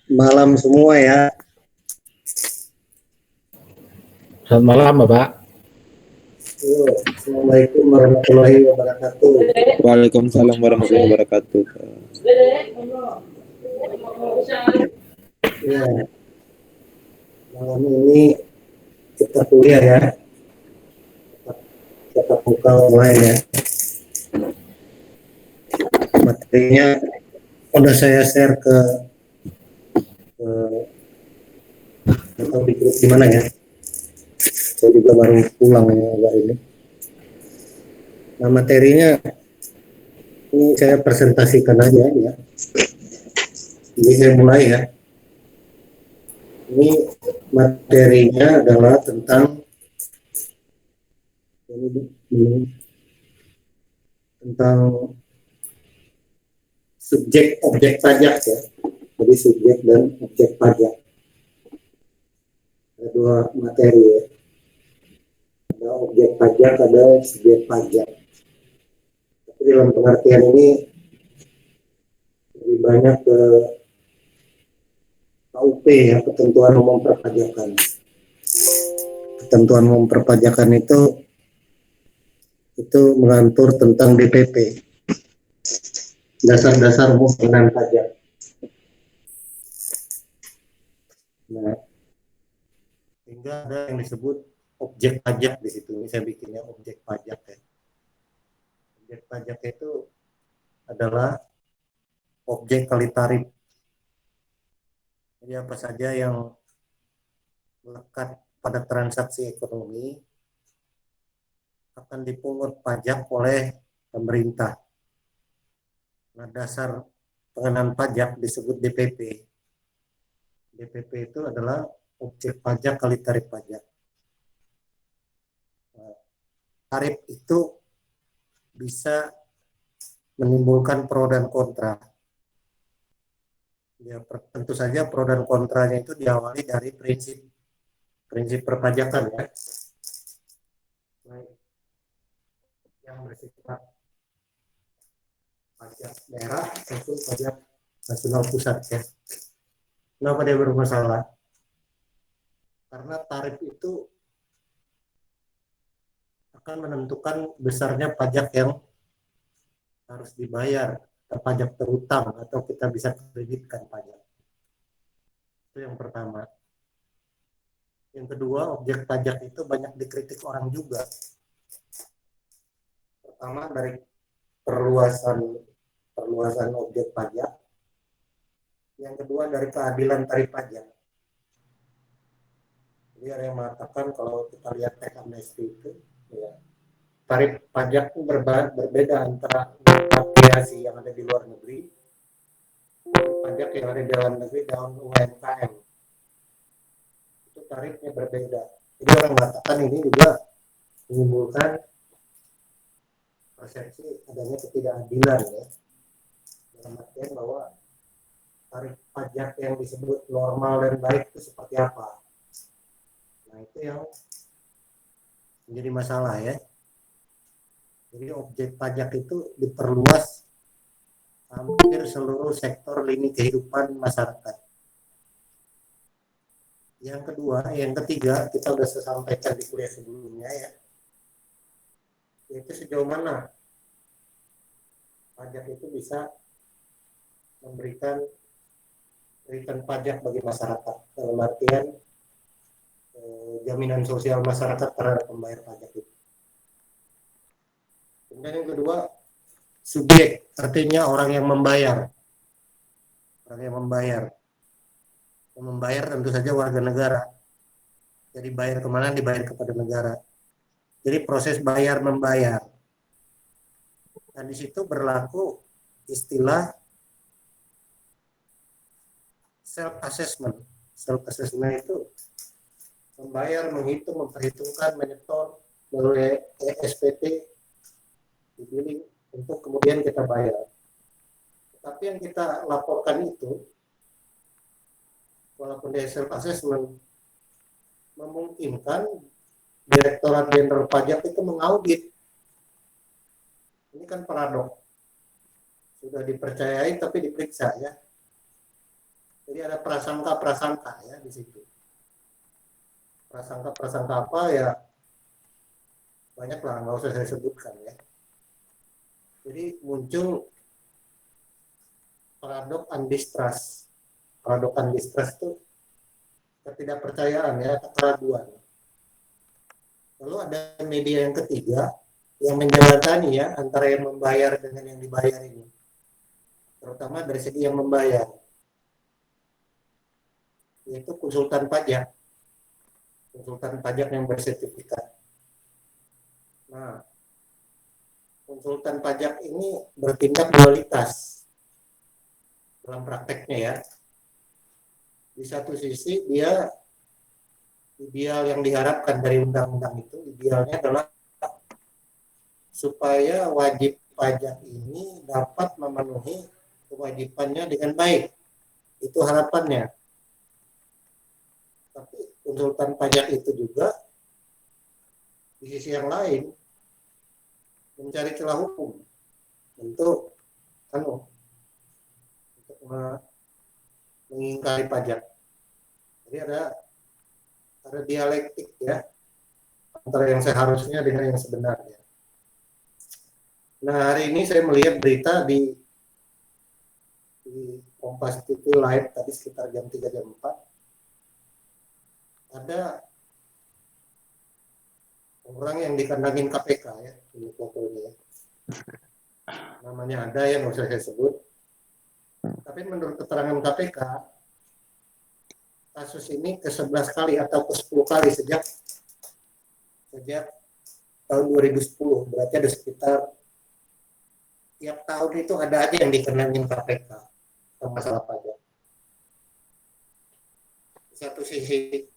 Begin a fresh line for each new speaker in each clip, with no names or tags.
malam semua ya.
Selamat malam, Bapak.
Assalamualaikum warahmatullahi wabarakatuh.
Waalaikumsalam warahmatullahi wabarakatuh.
Ya, malam ini kita kuliah ya, tetap buka online ya. Materinya udah saya share ke atau di grup gimana ya. Saya juga baru pulang ya agak ini. Nah, materinya ini saya presentasikan aja ya. Jadi saya mulai ya. Ini materinya adalah tentang subjek objek pajak ya. Jadi subjek dan objek pajak. Ada dua materi ya. Ada objek pajak, ada subjek pajak. Tapi dalam pengertian ini lebih banyak ke KUP ya, ketentuan umum perpajakan. Ketentuan umum perpajakan itu mengatur tentang DPP, dasar-dasar umum pengenaan pajak. Nah, sehingga ada yang disebut objek pajak di situ. Ini saya bikinnya objek pajak ya. Objek pajak itu adalah objek kali tarif. Jadi apa saja yang melekat pada transaksi ekonomi akan dipungut pajak oleh pemerintah. Nah, dasar pengenaan pajak disebut DPP. DPP itu adalah objek pajak kali tarif pajak. Nah, tarif itu bisa menimbulkan pro dan kontra. Ya, tentu saja pro dan kontranya itu diawali dari prinsip perpajakan ya. Yang bersifat pajak daerah maupun pajak nasional pusat ya. Kenapa dia bermasalah? Karena tarif itu akan menentukan besarnya pajak yang harus dibayar, pajak terutang atau kita bisa kreditkan pajak. Itu yang pertama. Yang kedua, objek pajak itu banyak dikritik orang juga. Pertama dari perluasan objek pajak. Yang kedua dari keadilan tarif pajak. Jadi ada yang mengatakan kalau kita lihat tax amnesty itu, ya, tarif pajak itu berbeda antara repatriasi yang ada di luar negeri, pajak yang ada di dalam negeri dalam UMKM. Itu tarifnya berbeda. Jadi orang mengatakan ini juga menimbulkan persepsi adanya ketidakadilan ya. Dalam artian bahwa tarif pajak yang disebut normal dan baik itu seperti apa. Nah, itu yang menjadi masalah ya. Jadi objek pajak itu diperluas hampir seluruh sektor lini kehidupan masyarakat. Yang ketiga, kita sudah sampaikan di kuliah sebelumnya ya, yaitu sejauh mana pajak itu bisa memberikan pajak bagi masyarakat, dalam artian jaminan sosial masyarakat terhadap pembayar pajak itu. Kemudian yang kedua, subjek, artinya orang yang membayar. Orang yang membayar. Yang membayar tentu saja warga negara. Jadi bayar kemana? Dibayar kepada negara. Jadi proses bayar-membayar. Dan di situ berlaku istilah self-assessment. Self-assessment itu membayar, menghitung, memperhitungkan, menyetor melalui SPT, dibilling untuk kemudian kita bayar. Tapi yang kita laporkan itu, walaupun dia self-assessment, memungkinkan Direktorat Jenderal Pajak itu mengaudit. Ini kan paradok. Sudah dipercayai tapi diperiksa ya. Jadi ada prasangka-prasangka ya di situ. Prasangka-prasangka apa ya, banyak lah, nggak usah saya sebutkan ya. Jadi muncul paradok undistrust. Paradok undistrust itu ketidakpercayaan ya, keraguan. Lalu ada media yang ketiga yang menjembatani ya antara yang membayar dengan yang dibayar ini, terutama dari segi yang membayar, yaitu konsultan pajak yang bersertifikat. Nah, konsultan pajak ini bertindak dualitas dalam prakteknya ya. Di satu sisi dia ideal yang diharapkan dari undang-undang itu, idealnya adalah supaya wajib pajak ini dapat memenuhi kewajibannya dengan baik. Itu harapannya. Tapi konsultan pajak itu juga di sisi yang lain mencari celah hukum untuk mengingkari pajak. Jadi ada dialektik ya antara yang seharusnya dengan yang sebenarnya. Nah, hari ini saya melihat berita di Kompas TV Live tadi sekitar jam 3 jam 4. Ada orang yang dikandangin KPK ya, ini fotonya. Namanya ada yang nggak usah saya sebut. Tapi menurut keterangan KPK, kasus ini ke-11 kali atau ke-10 kali sejak tahun 2010. Berarti ada sekitar tiap tahun itu ada aja yang dikenangin KPK sama masalah pajak. Di satu sisi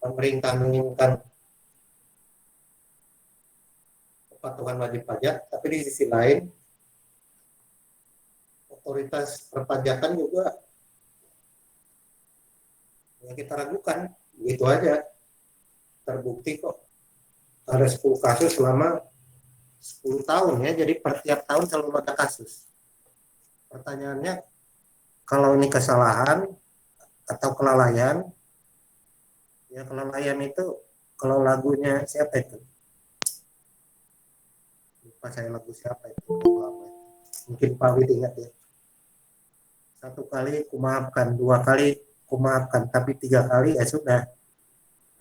pemerintah menginginkan kepatuhan wajib pajak, tapi di sisi lain otoritas perpajakan juga ya kita ragukan, begitu aja. Terbukti kok ada 10 kasus selama 10 tahun ya, jadi per tiap tahun selalu ada kasus. Pertanyaannya, kalau ini kesalahan atau kelalaian, ya kelalaian itu kalau lagunya siapa itu? Lupa saya lagu siapa itu. Mungkin Pak Wid ingat ya. 1 kali kumaafkan, 2 kali kumaafkan, tapi 3 kali ya sudah.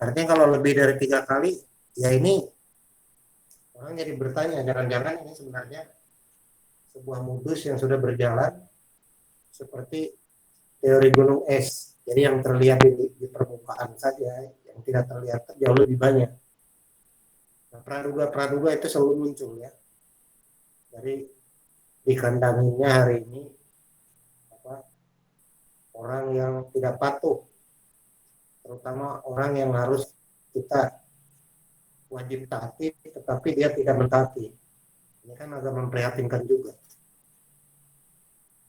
Artinya kalau lebih dari 3 kali, ya ini orang jadi bertanya, jangan-jangan ini sebenarnya sebuah modus yang sudah berjalan seperti teori gunung es. Jadi yang terlihat di permukaan saja, yang tidak terlihat jauh lebih banyak. Nah, praduga itu selalu muncul ya. Dari dikandanginya hari ini orang yang tidak patuh, terutama orang yang harus kita wajib taati, tetapi dia tidak mentaati. Ini kan agak memprihatinkan juga.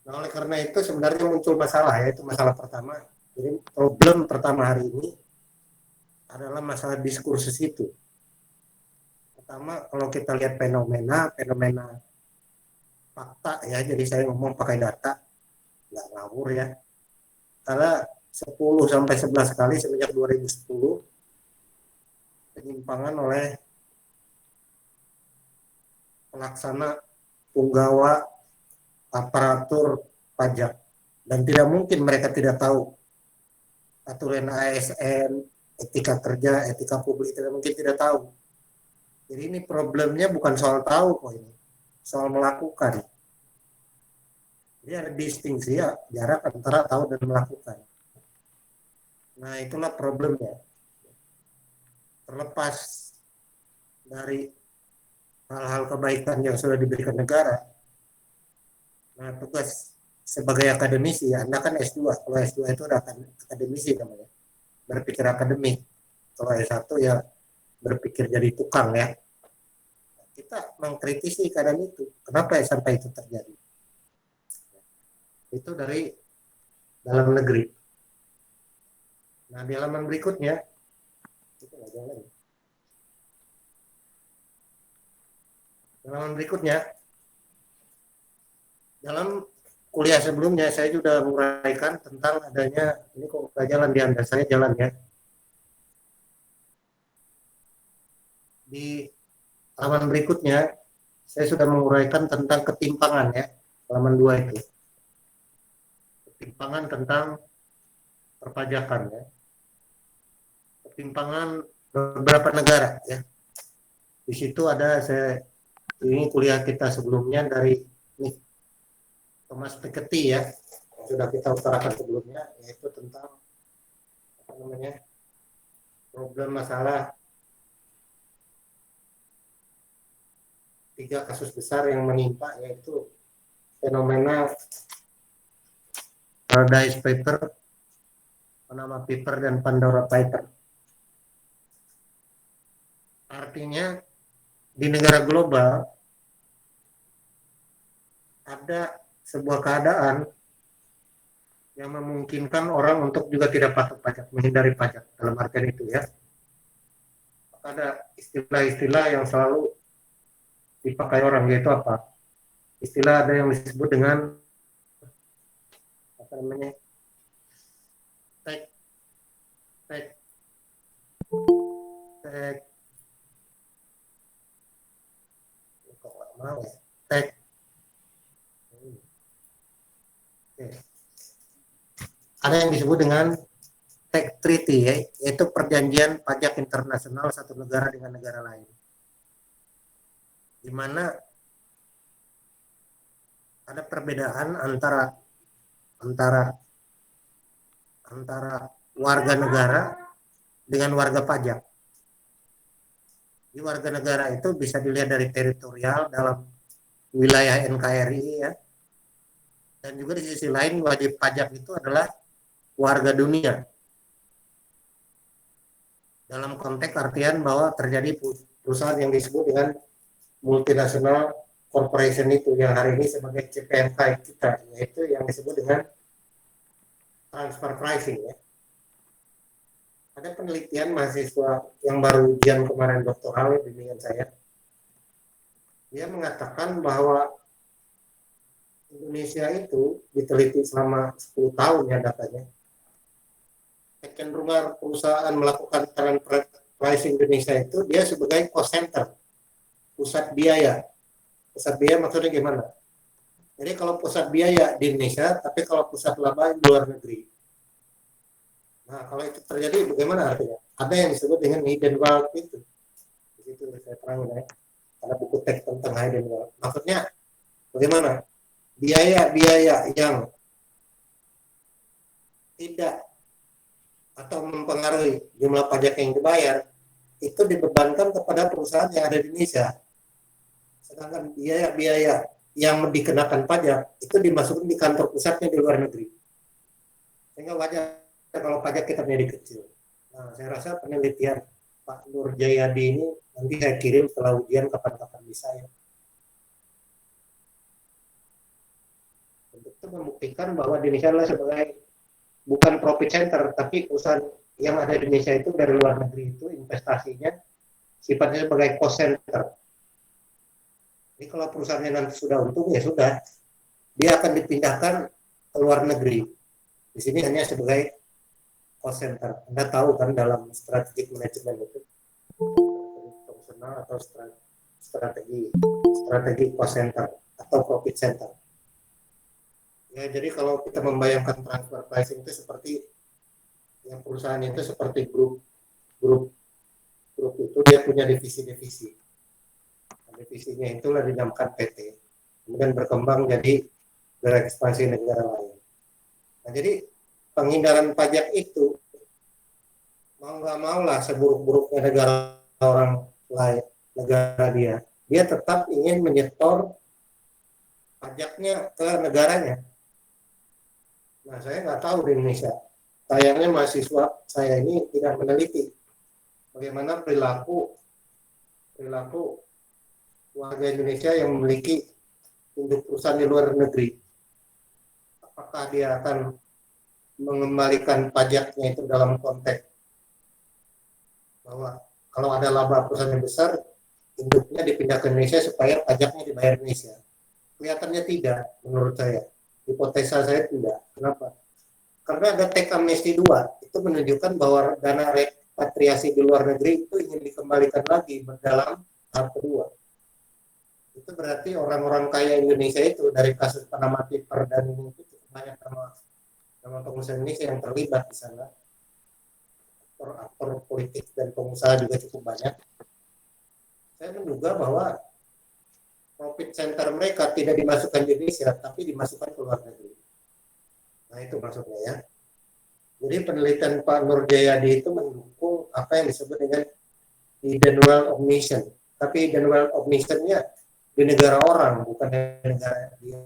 Nah, oleh karena itu sebenarnya muncul masalah, yaitu masalah pertama. Jadi problem pertama hari ini adalah masalah diskursus itu. Pertama, kalau kita lihat fenomena fakta ya, jadi saya ngomong pakai data, nggak ngawur ya. Karena 10 sampai 11 kali sejak 2010 penyimpangan oleh pelaksana punggawa aparatur pajak, dan tidak mungkin mereka tidak tahu aturan ASN, etika kerja, etika publik, tidak mungkin tidak tahu. Jadi ini problemnya bukan soal tahu kok, ini soal melakukan. Jadi ada distingsi ya, jarak antara tahu dan melakukan. Nah, itulah problemnya. Terlepas dari hal-hal kebaikan yang sudah diberikan negara, nah tugas sebagai akademisi ya, Anda kan S2, kalau S2 itu ada akademisi namanya, berpikir akademik. Kalau S1 ya berpikir jadi tukang ya. Kita mengkritisi keadaan itu, kenapa ya sampai itu terjadi. Itu dari dalam negeri. Nah, di halaman berikutnya, itu nggak jalan. Halaman berikutnya, dalam kuliah sebelumnya saya sudah menguraikan tentang adanya, ini kok nggak jalan di Anda, saya jalan ya. Di halaman berikutnya saya sudah menguraikan tentang ketimpangan ya, halaman 2 itu. Ketimpangan tentang perpajakan ya. Ketimpangan beberapa negara ya. Di situ ada ini kuliah kita sebelumnya dari nih, Thomas Piketty ya, yang sudah kita utarakan sebelumnya, yaitu tentang apa namanya, problem masalah 3 kasus besar yang menimpa, yaitu fenomena Paradise Paper, Panama Paper, dan Pandora Paper. Artinya di negara global ada sebuah keadaan yang memungkinkan orang untuk juga tidak patuh pajak, menghindari pajak dalam artian itu ya. Ada istilah-istilah yang selalu dipakai orang, yaitu apa? Istilah ada yang disebut dengan apa namanya? Tax kok nggak mau ya? Tax. Ada yang disebut dengan tax treaty ya, yaitu perjanjian pajak internasional satu negara dengan negara lain, di mana ada perbedaan antara warga negara dengan warga pajak. Di warga negara itu bisa dilihat dari teritorial dalam wilayah NKRI ya, dan juga di sisi lain wajib pajak itu adalah warga dunia. Dalam konteks artian bahwa terjadi perusahaan yang disebut dengan multinational corporation itu, yang hari ini sebagai CPNK kita, yaitu yang disebut dengan transfer pricing ya. Ada penelitian mahasiswa yang baru ujian kemarin doktoral bimbingan saya. Dia mengatakan bahwa Indonesia itu diteliti selama 10 tahun ya datanya. Kecenderungan perusahaan melakukan transfer pricing Indonesia itu dia sebagai cost center, pusat biaya. Pusat biaya maksudnya gimana? Jadi kalau pusat biaya di Indonesia, tapi kalau pusat laba di luar negeri. Nah, kalau itu terjadi bagaimana artinya? Ada yang disebut dengan hidden wealth itu. Begitu saya terangin ya. Ada buku teks tentang hidden wealth. Maksudnya bagaimana? Biaya-biaya yang tidak atau mempengaruhi jumlah pajak yang dibayar itu dibebankan kepada perusahaan yang ada di Indonesia. Sedangkan biaya-biaya yang dikenakan pajak itu dimasukkan di kantor pusatnya di luar negeri. Sehingga wajar kalau pajak kita menjadi kecil. Nah, saya rasa penelitian Pak Nur Jayadi ini nanti saya kirim setelah ujian kapan-kapan bisa ya. Untuk itu membuktikan bahwa di Indonesia adalah sebagai bukan profit center, tapi perusahaan yang ada di Indonesia itu dari luar negeri itu investasinya sifatnya sebagai cost center. Jadi kalau perusahaannya nanti sudah untung ya sudah, dia akan dipindahkan ke luar negeri. Di sini hanya sebagai cost center. Anda tahu kan dalam strategic management itu fungsional atau strategi cost center atau profit center. Ya, jadi kalau kita membayangkan transfer pricing itu seperti yang perusahaan itu seperti grup itu dia punya divisi-divisi. Divisinya itulah dinamakan PT. Kemudian berkembang jadi berekspansi negara lain. Nah, jadi penghindaran pajak itu mau nggak mau lah seburuk-buruknya negara orang lain, negara dia tetap ingin menyetor pajaknya ke negaranya. Nah, saya nggak tahu di Indonesia. Sayangnya mahasiswa saya ini tidak meneliti bagaimana perilaku warga Indonesia yang memiliki induk perusahaan di luar negeri. Apakah dia akan mengembalikan pajaknya itu dalam konteks bahwa kalau ada laba perusahaan yang besar, induknya dipindah ke Indonesia supaya pajaknya dibayar Indonesia? Kelihatannya tidak, menurut saya. hipotesa saya tidak. Kenapa? Karena ada teks amnesti 2, itu menunjukkan bahwa dana repatriasi di luar negeri itu ingin dikembalikan lagi dalam tahap kedua. Itu berarti orang-orang kaya Indonesia itu dari kasus Panama Paper dan ini itu cukup banyak nama pengusaha Indonesia yang terlibat di sana. Aktor politik dan pengusaha juga cukup banyak. Saya menduga bahwa profit center mereka tidak dimasukkan di Indonesia, tapi dimasukkan ke luar negeri. Nah itu maksudnya ya. Jadi penelitian Pak Nur Jayadi itu mendukung apa yang disebut dengan hidden wealth of nation. Tapi hidden wealth of nation-nya di negara orang, bukan di negara dia.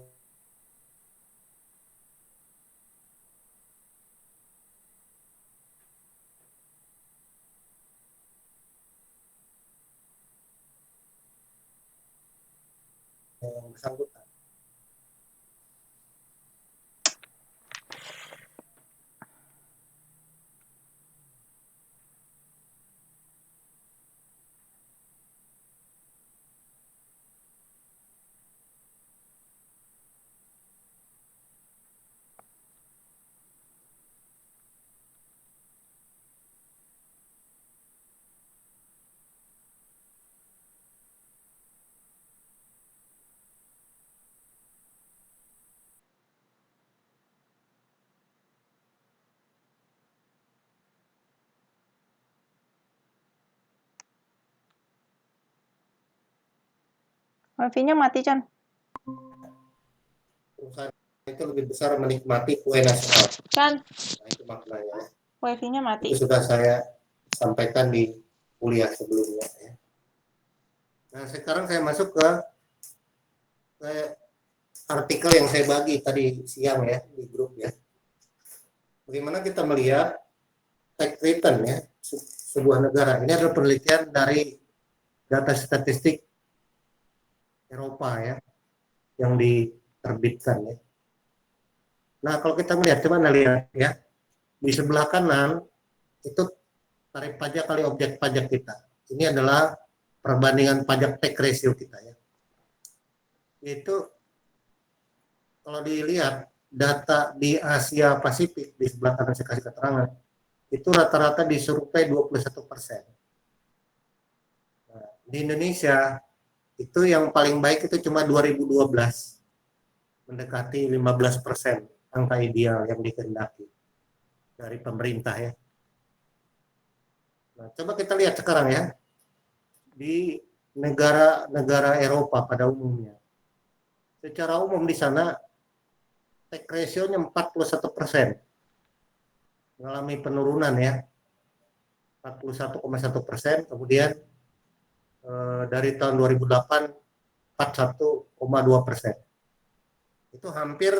Yang bersangkutan.
Wifi-nya mati, Chan.
Perusahaan itu lebih besar menikmati kue nasional.
Chan,
Nah itu maknanya.
wifi-nya mati.
Itu sudah saya sampaikan di kuliah sebelumnya. Ya. Nah sekarang saya masuk ke artikel yang saya bagi tadi siang ya di grup ya. Bagaimana kita melihat tax return ya sebuah negara. Ini adalah penelitian dari data statistik Eropa ya yang diterbitkan ya. Nah kalau kita melihat, coba lihat ya di sebelah kanan itu tarif pajak kali objek pajak kita. Ini adalah perbandingan pajak tax ratio kita ya. Itu kalau dilihat data di Asia Pasifik di sebelah kanan saya kasih keterangan itu rata-rata disurvei 21%. Nah, di Indonesia itu yang paling baik itu cuma 2012 mendekati 15% angka ideal yang dikehendaki dari pemerintah ya. Nah, coba kita lihat sekarang ya di negara-negara Eropa pada umumnya. Secara umum di sana tax ratio-nya 41%, mengalami penurunan ya 41,1%, kemudian dari tahun 2008 41,2%. Itu hampir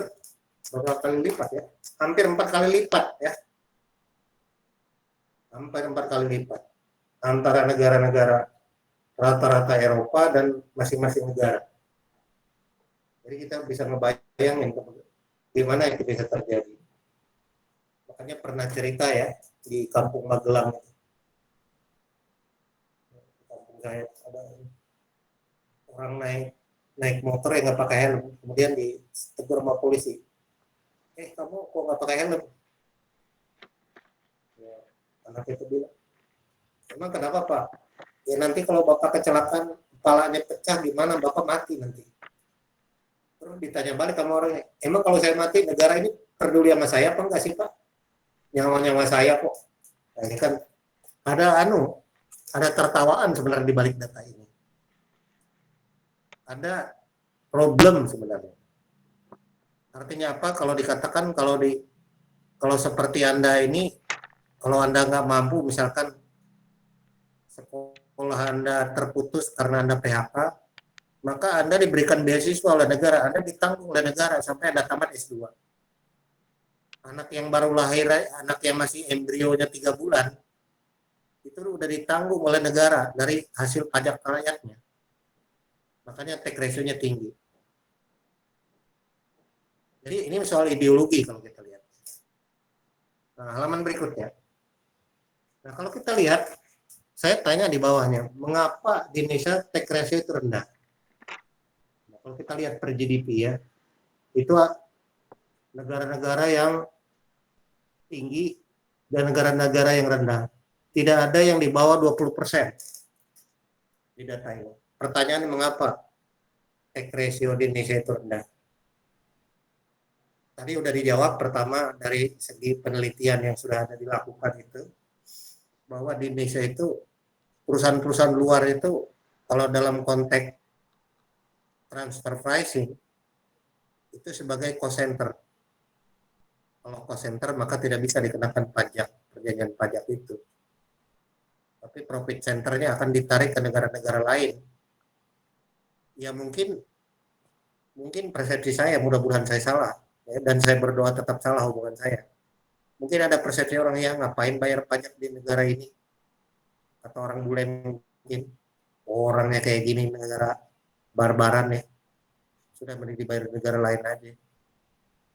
berapa kali lipat ya? Hampir 4 kali lipat ya. Hampir 4 kali lipat antara negara-negara rata-rata Eropa dan masing-masing negara. Jadi kita bisa ngebayangin gimana itu bisa terjadi. Makanya pernah cerita ya di Kampung Magelang. Kampung saya ada orang naik motor yang nggak pakai helm, kemudian ditegur sama polisi. Kamu kok nggak pakai helm? Ya, anak itu bilang, emang kenapa Pak? Ya nanti kalau Bapak kecelakaan, kepalanya pecah gimana? Bapak mati nanti. Terus ditanya balik sama orangnya, emang kalau saya mati negara ini peduli sama saya apa enggak sih Pak? Nyawa-nyawa saya kok. Nah, ini kan ada tertawaan sebenarnya di balik data ini. Ada problem sebenarnya. Artinya apa? Kalau dikatakan kalau seperti Anda ini, kalau Anda nggak mampu, misalkan sekolah Anda terputus karena Anda PHK, maka Anda diberikan beasiswa oleh negara, Anda ditanggung oleh negara sampai Anda tamat S2. Anak yang baru lahir, anak yang masih embrionya 3 bulan, itu udah ditanggung oleh negara dari hasil pajak rakyatnya. Makanya tax ratio-nya tinggi. Jadi ini soal ideologi kalau kita lihat. Nah, halaman berikutnya. Nah, kalau kita lihat, saya tanya di bawahnya, mengapa di Indonesia tax ratio itu rendah? Nah, kalau kita lihat per GDP ya, itu negara-negara yang tinggi dan negara-negara yang rendah. Tidak ada yang di bawah 20% di data ini. Pertanyaan mengapa tax ratio di Indonesia itu rendah? Tadi udah dijawab, pertama dari segi penelitian yang sudah ada dilakukan itu, bahwa di Indonesia itu perusahaan-perusahaan luar itu kalau dalam konteks transfer pricing itu sebagai cost center. Kalau cost center maka tidak bisa dikenakan pajak, perjanjian pajak itu. Tapi profit centernya akan ditarik ke negara-negara lain. Ya mungkin persepsi saya, mudah-mudahan saya salah, ya, dan saya berdoa tetap salah hubungan saya. Mungkin ada persepsi orang yang ngapain bayar pajak di negara ini, atau orang bule mungkin orangnya kayak gini, negara barbaran ya, sudah mending dibayar negara lain aja.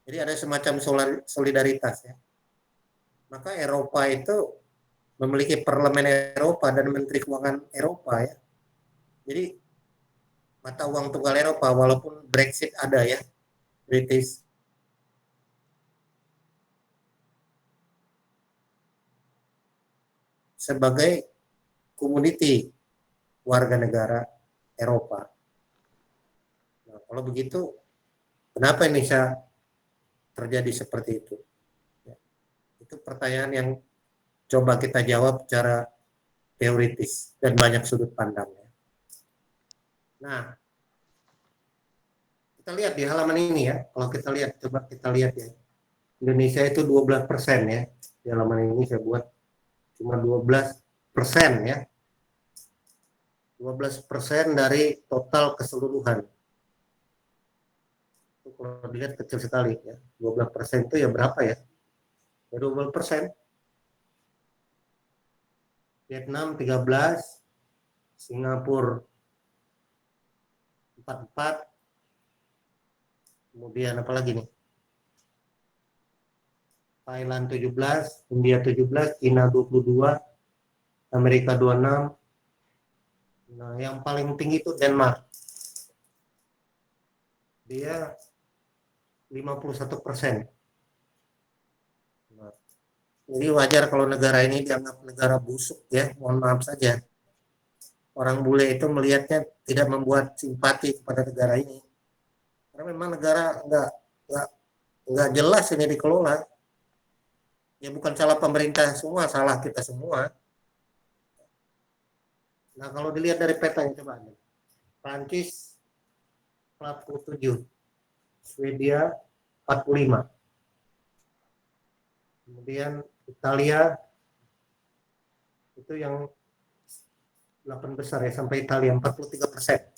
Jadi ada semacam solidaritas ya. Maka Eropa itu memiliki parlemen Eropa dan menteri keuangan Eropa ya. Jadi mata uang tunggal Eropa, walaupun Brexit ada ya, British sebagai community warga negara Eropa. Nah, kalau begitu, kenapa Indonesia terjadi seperti itu? Ya, itu pertanyaan yang coba kita jawab secara teoritis dan banyak sudut pandangnya. Nah, kita lihat di halaman ini ya. Kalau kita lihat, coba kita lihat ya. Indonesia itu 12% ya. Di halaman ini saya buat cuma 12% ya. 12% dari total keseluruhan. Itu kalau dilihat kecil sekali ya. 12% itu ya berapa ya? Ya 12%. Vietnam 13, Singapura 44, kemudian apa lagi nih? Thailand 17, India 17, China 22, Amerika 26. Nah, yang paling tinggi itu Denmark. Dia 51%. Nah, jadi wajar kalau negara ini dianggap negara busuk ya, mohon maaf saja. Orang bule itu melihatnya tidak membuat simpati kepada negara ini. Karena memang negara nggak jelas ini dikelola. Ya bukan salah pemerintah semua, salah kita semua. Nah kalau dilihat dari petanya coba, Prancis 47, Swedia 45, kemudian Italia itu yang 8 besar ya, sampai Italia 43%,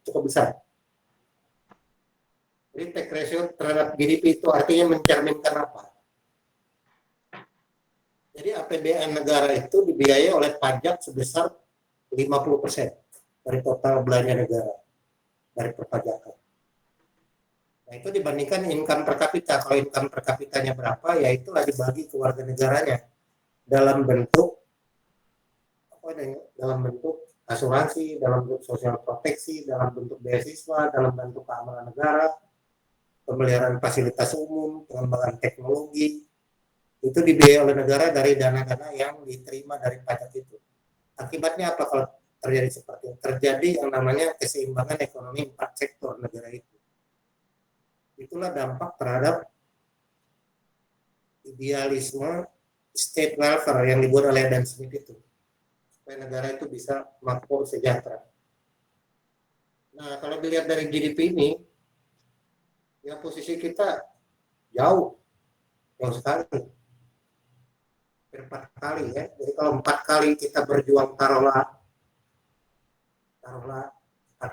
cukup besar. Jadi tax ratio terhadap GDP itu artinya mencerminkan apa? Jadi APBN negara itu dibiayai oleh pajak sebesar 50% dari total belanja negara dari perpajakan. Nah itu dibandingkan income per kapita. Kalau income per kapitanya berapa, ya itulah dibagi ke warga negaranya dalam bentuk asuransi, dalam bentuk sosial proteksi, dalam bentuk beasiswa, dalam bentuk keamanan negara, pemeliharaan fasilitas umum, pengembangan teknologi. Itu dibiayai oleh negara dari dana-dana yang diterima dari pajak itu. Akibatnya apa kalau terjadi seperti itu? Terjadi yang namanya keseimbangan ekonomi 4 sektor negara itu. Itulah dampak terhadap idealisme state welfare yang dibuat oleh Adam Smith itu, supaya negara itu bisa makmur sejahtera. Nah kalau dilihat dari GDP ini, ya posisi kita jauh sekali, 4 kali ya. Jadi kalau 4 kali kita berjuang, taruhlah 4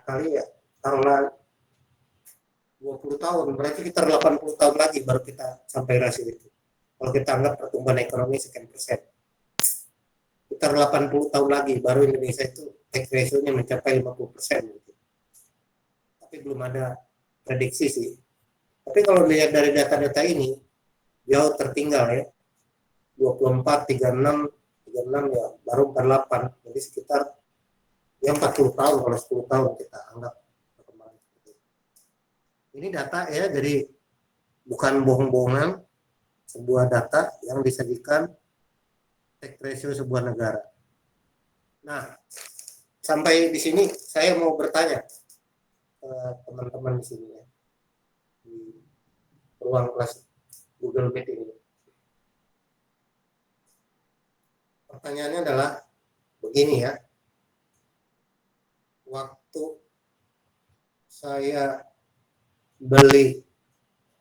kali ya, taruhlah 20 tahun, berarti kita 80 tahun lagi baru kita sampai rasio itu. Kalau kita anggap pertumbuhan ekonomi sekian persen, kita 80 tahun lagi baru Indonesia itu tax ratio-nya mencapai 50%. Tapi belum ada prediksi sih. Tapi kalau dilihat dari data-data ini, jauh tertinggal ya. 24, 36 ya, baru 48. Jadi sekitar ya 40 tahun, kalau 10 tahun kita anggap. Ini data ya, jadi bukan bohong-bohongan, sebuah data yang disajikan tax ratio sebuah negara. Nah, sampai di sini saya mau bertanya ke teman-teman di sini ya, di ruang kelas Google Meet ini. Pertanyaannya adalah begini ya, waktu saya beli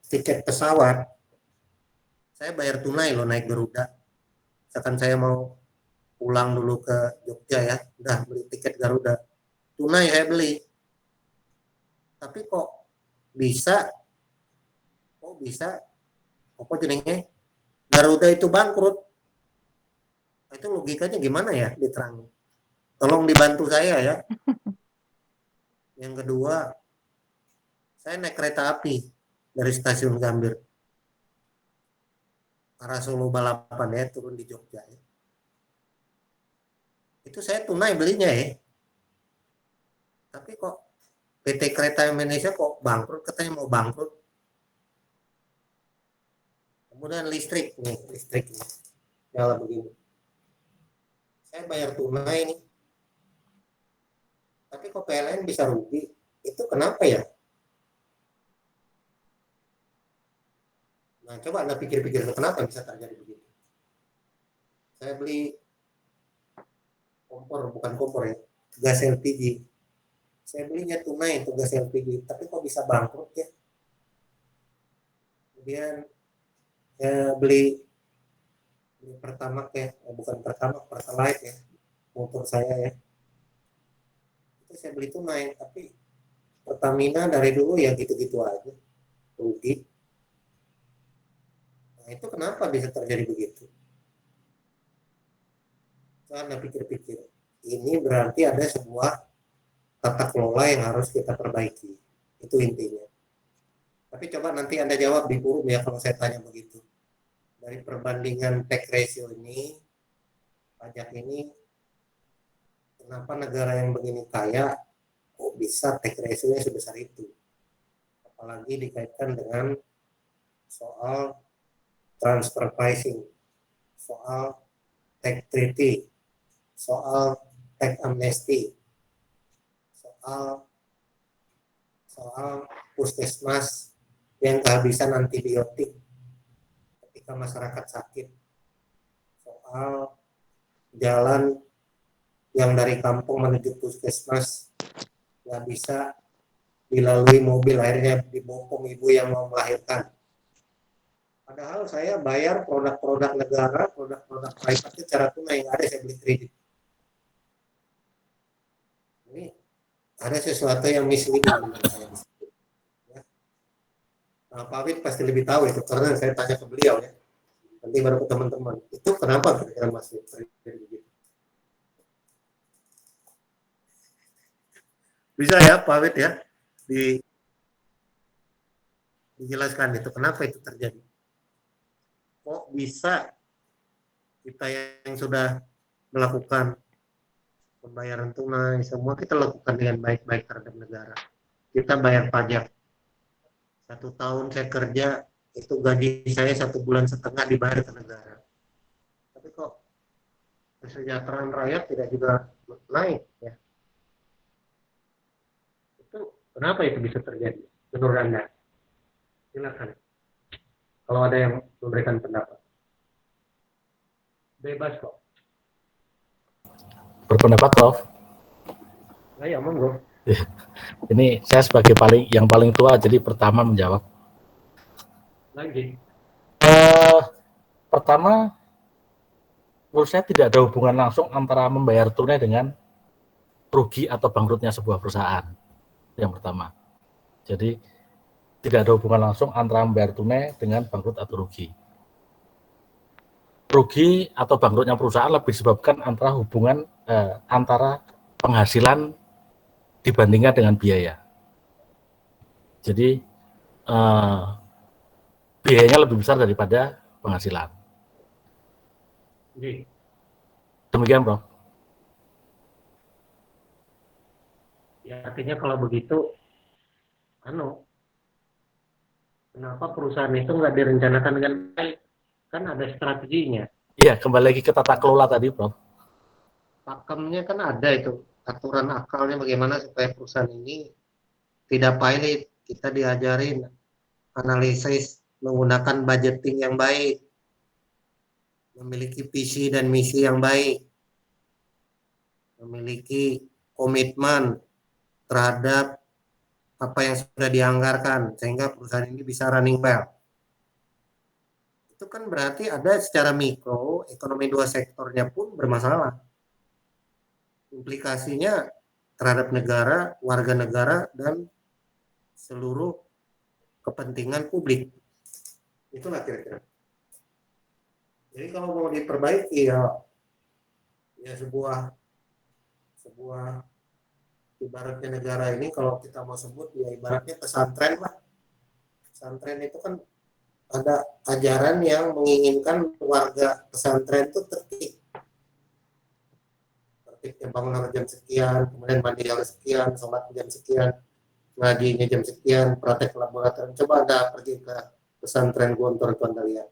tiket pesawat, saya bayar tunai loh naik Garuda. Misalkan saya mau pulang dulu ke Jogja ya, udah beli tiket Garuda, tunai saya beli. Tapi kok bisa apa jenenge Garuda itu bangkrut? Itu logikanya gimana ya, diterangin? Tolong dibantu saya ya. Yang kedua, saya naik kereta api dari stasiun Gambir arah Solo Balapan ya, turun di Jogja ya. Itu saya tunai belinya ya. Tapi kok PT Kereta Indonesia kok bangkrut, katanya mau bangkrut. Kemudian listrik nih. Nyala begini. Saya bayar tunai nih. Tapi kok PLN bisa rugi? Itu kenapa ya? Nah, coba Anda pikir-pikir kenapa bisa terjadi begitu. Saya beli bukan kompor ya, gas LPG. Saya belinya tunai itu gas LPG, tapi kok bisa bangkrut ya? Kemudian beli Pertamax ya, bukan Pertamax, Pertalite ya, motor saya ya. Itu saya beli tunai, tapi Pertamina dari dulu ya gitu-gitu aja, rugi. Nah itu kenapa bisa terjadi begitu? Anda pikir-pikir, ini berarti ada sebuah tata kelola yang harus kita perbaiki. Itu intinya. Tapi coba nanti Anda jawab di forum ya kalau saya tanya begitu. Dari perbandingan tax ratio ini, pajak ini, kenapa negara yang begini kaya kok bisa tax ratio-nya sebesar itu? Apalagi dikaitkan dengan soal transfer pricing, soal tax treaty, soal tax amnesty, soal puskesmas yang kehabisan antibiotik ketika masyarakat sakit, soal jalan yang dari kampung menuju puskesmas nggak bisa dilalui mobil, akhirnya dibopong ibu yang mau melahirkan. Padahal saya bayar produk-produk negara, produk-produk private secara tunai, nggak ada saya beli kredit. Ini ada sesuatu yang misleading menurut saya. Ya. Nah, Pak Wid pasti lebih tahu itu, karena saya tanya ke beliau ya. Nanti baru ke teman-teman. Itu kenapa kira-kira Mas Wid terjadi begitu? Bisa ya Pak Wid ya, dijelaskan itu kenapa itu terjadi. Kok bisa kita yang sudah melakukan pembayaran tunai, semua kita lakukan dengan baik-baik terhadap negara. Kita bayar pajak. 1 tahun saya kerja, itu gaji saya 1,5 bulan dibayar ke negara. Tapi kok kesejahteraan rakyat tidak juga naik ya? Itu kenapa itu bisa terjadi menurut Anda? Silakan. Kalau ada yang memberikan pendapat. Bebas kok.
Berpendapat, Prof.
Nah, ya monggo.
Ini saya sebagai yang paling tua, jadi pertama menjawab.
Lagi.
Pertama, menurut saya tidak ada hubungan langsung antara membayar tunai dengan rugi atau bangkrutnya sebuah perusahaan. Yang pertama. Jadi tidak ada hubungan langsung antara membayar tunai dengan bangkrut atau rugi. Rugi atau bangkrutnya perusahaan lebih disebabkan antara penghasilan dibandingkan dengan biaya. Jadi biayanya lebih besar daripada penghasilan. Demikian, Bro.
Ya artinya kalau begitu, Kenapa perusahaan itu nggak direncanakan dengan baik? Kan ada strateginya.
Iya, kembali lagi ke tata kelola tadi, Prof.
Pakemnya kan ada itu. Aturan akalnya bagaimana supaya perusahaan ini tidak pilot. Kita diajarin analisis menggunakan budgeting yang baik, memiliki visi dan misi yang baik, memiliki komitmen terhadap apa yang sudah dianggarkan sehingga perusahaan ini bisa running well. Itu kan berarti ada secara mikro ekonomi dua sektornya pun bermasalah. Implikasinya terhadap negara, warga negara, dan seluruh kepentingan publik. Itulah kira-kira. Jadi kalau mau diperbaiki ya sebuah ibaratnya negara ini kalau kita mau sebut ya ibaratnya pesantren lah. Pesantren itu kan ada ajaran yang menginginkan warga pesantren itu tertib. Tertibnya bangun jam sekian, kemudian mandi harus sekian, sholat jam sekian, ngajinya jam sekian, praktek laboratorium. Coba Anda pergi ke pesantren Gontor itu Anda lihat.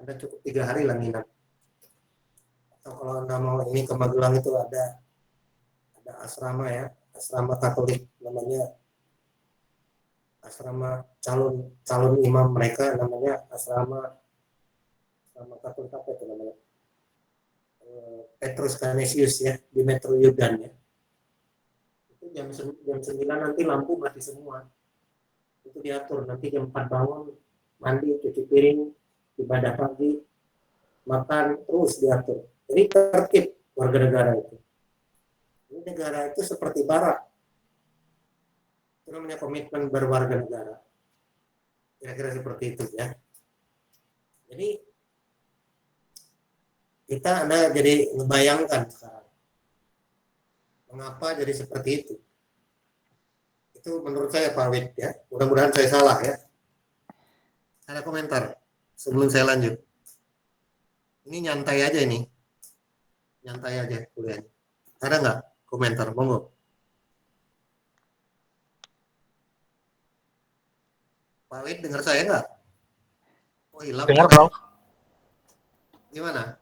Anda cukup 3 hari lah nginap. Atau kalau Anda mau ini ke Magelang itu ada asrama ya, asrama Katolik namanya, asrama calon imam mereka namanya asrama Katolik apa itu namanya, Petrus Canisius ya, di Metro Yudan ya. Itu jam 9 nanti lampu mati semua. Itu diatur, nanti jam 4 bangun, mandi, cuci piring, ibadah pagi, makan, terus diatur. Jadi tertib warga negara itu. Ini negara itu seperti barak. Itu namanya komitmen berwarga negara. Kira-kira seperti itu ya. Jadi Anda jadi ngebayangkan sekarang. Mengapa jadi seperti itu? Itu menurut saya Pak Wid ya. Mudah-mudahan saya salah ya. Ada komentar sebelum saya lanjut. Ini nyantai aja ini. Nyantai aja kuliahnya. Ada nggak komentar? Monggo. Pak Wid dengar saya nggak? Oh hilang.
Dengar, Prof.
Gimana?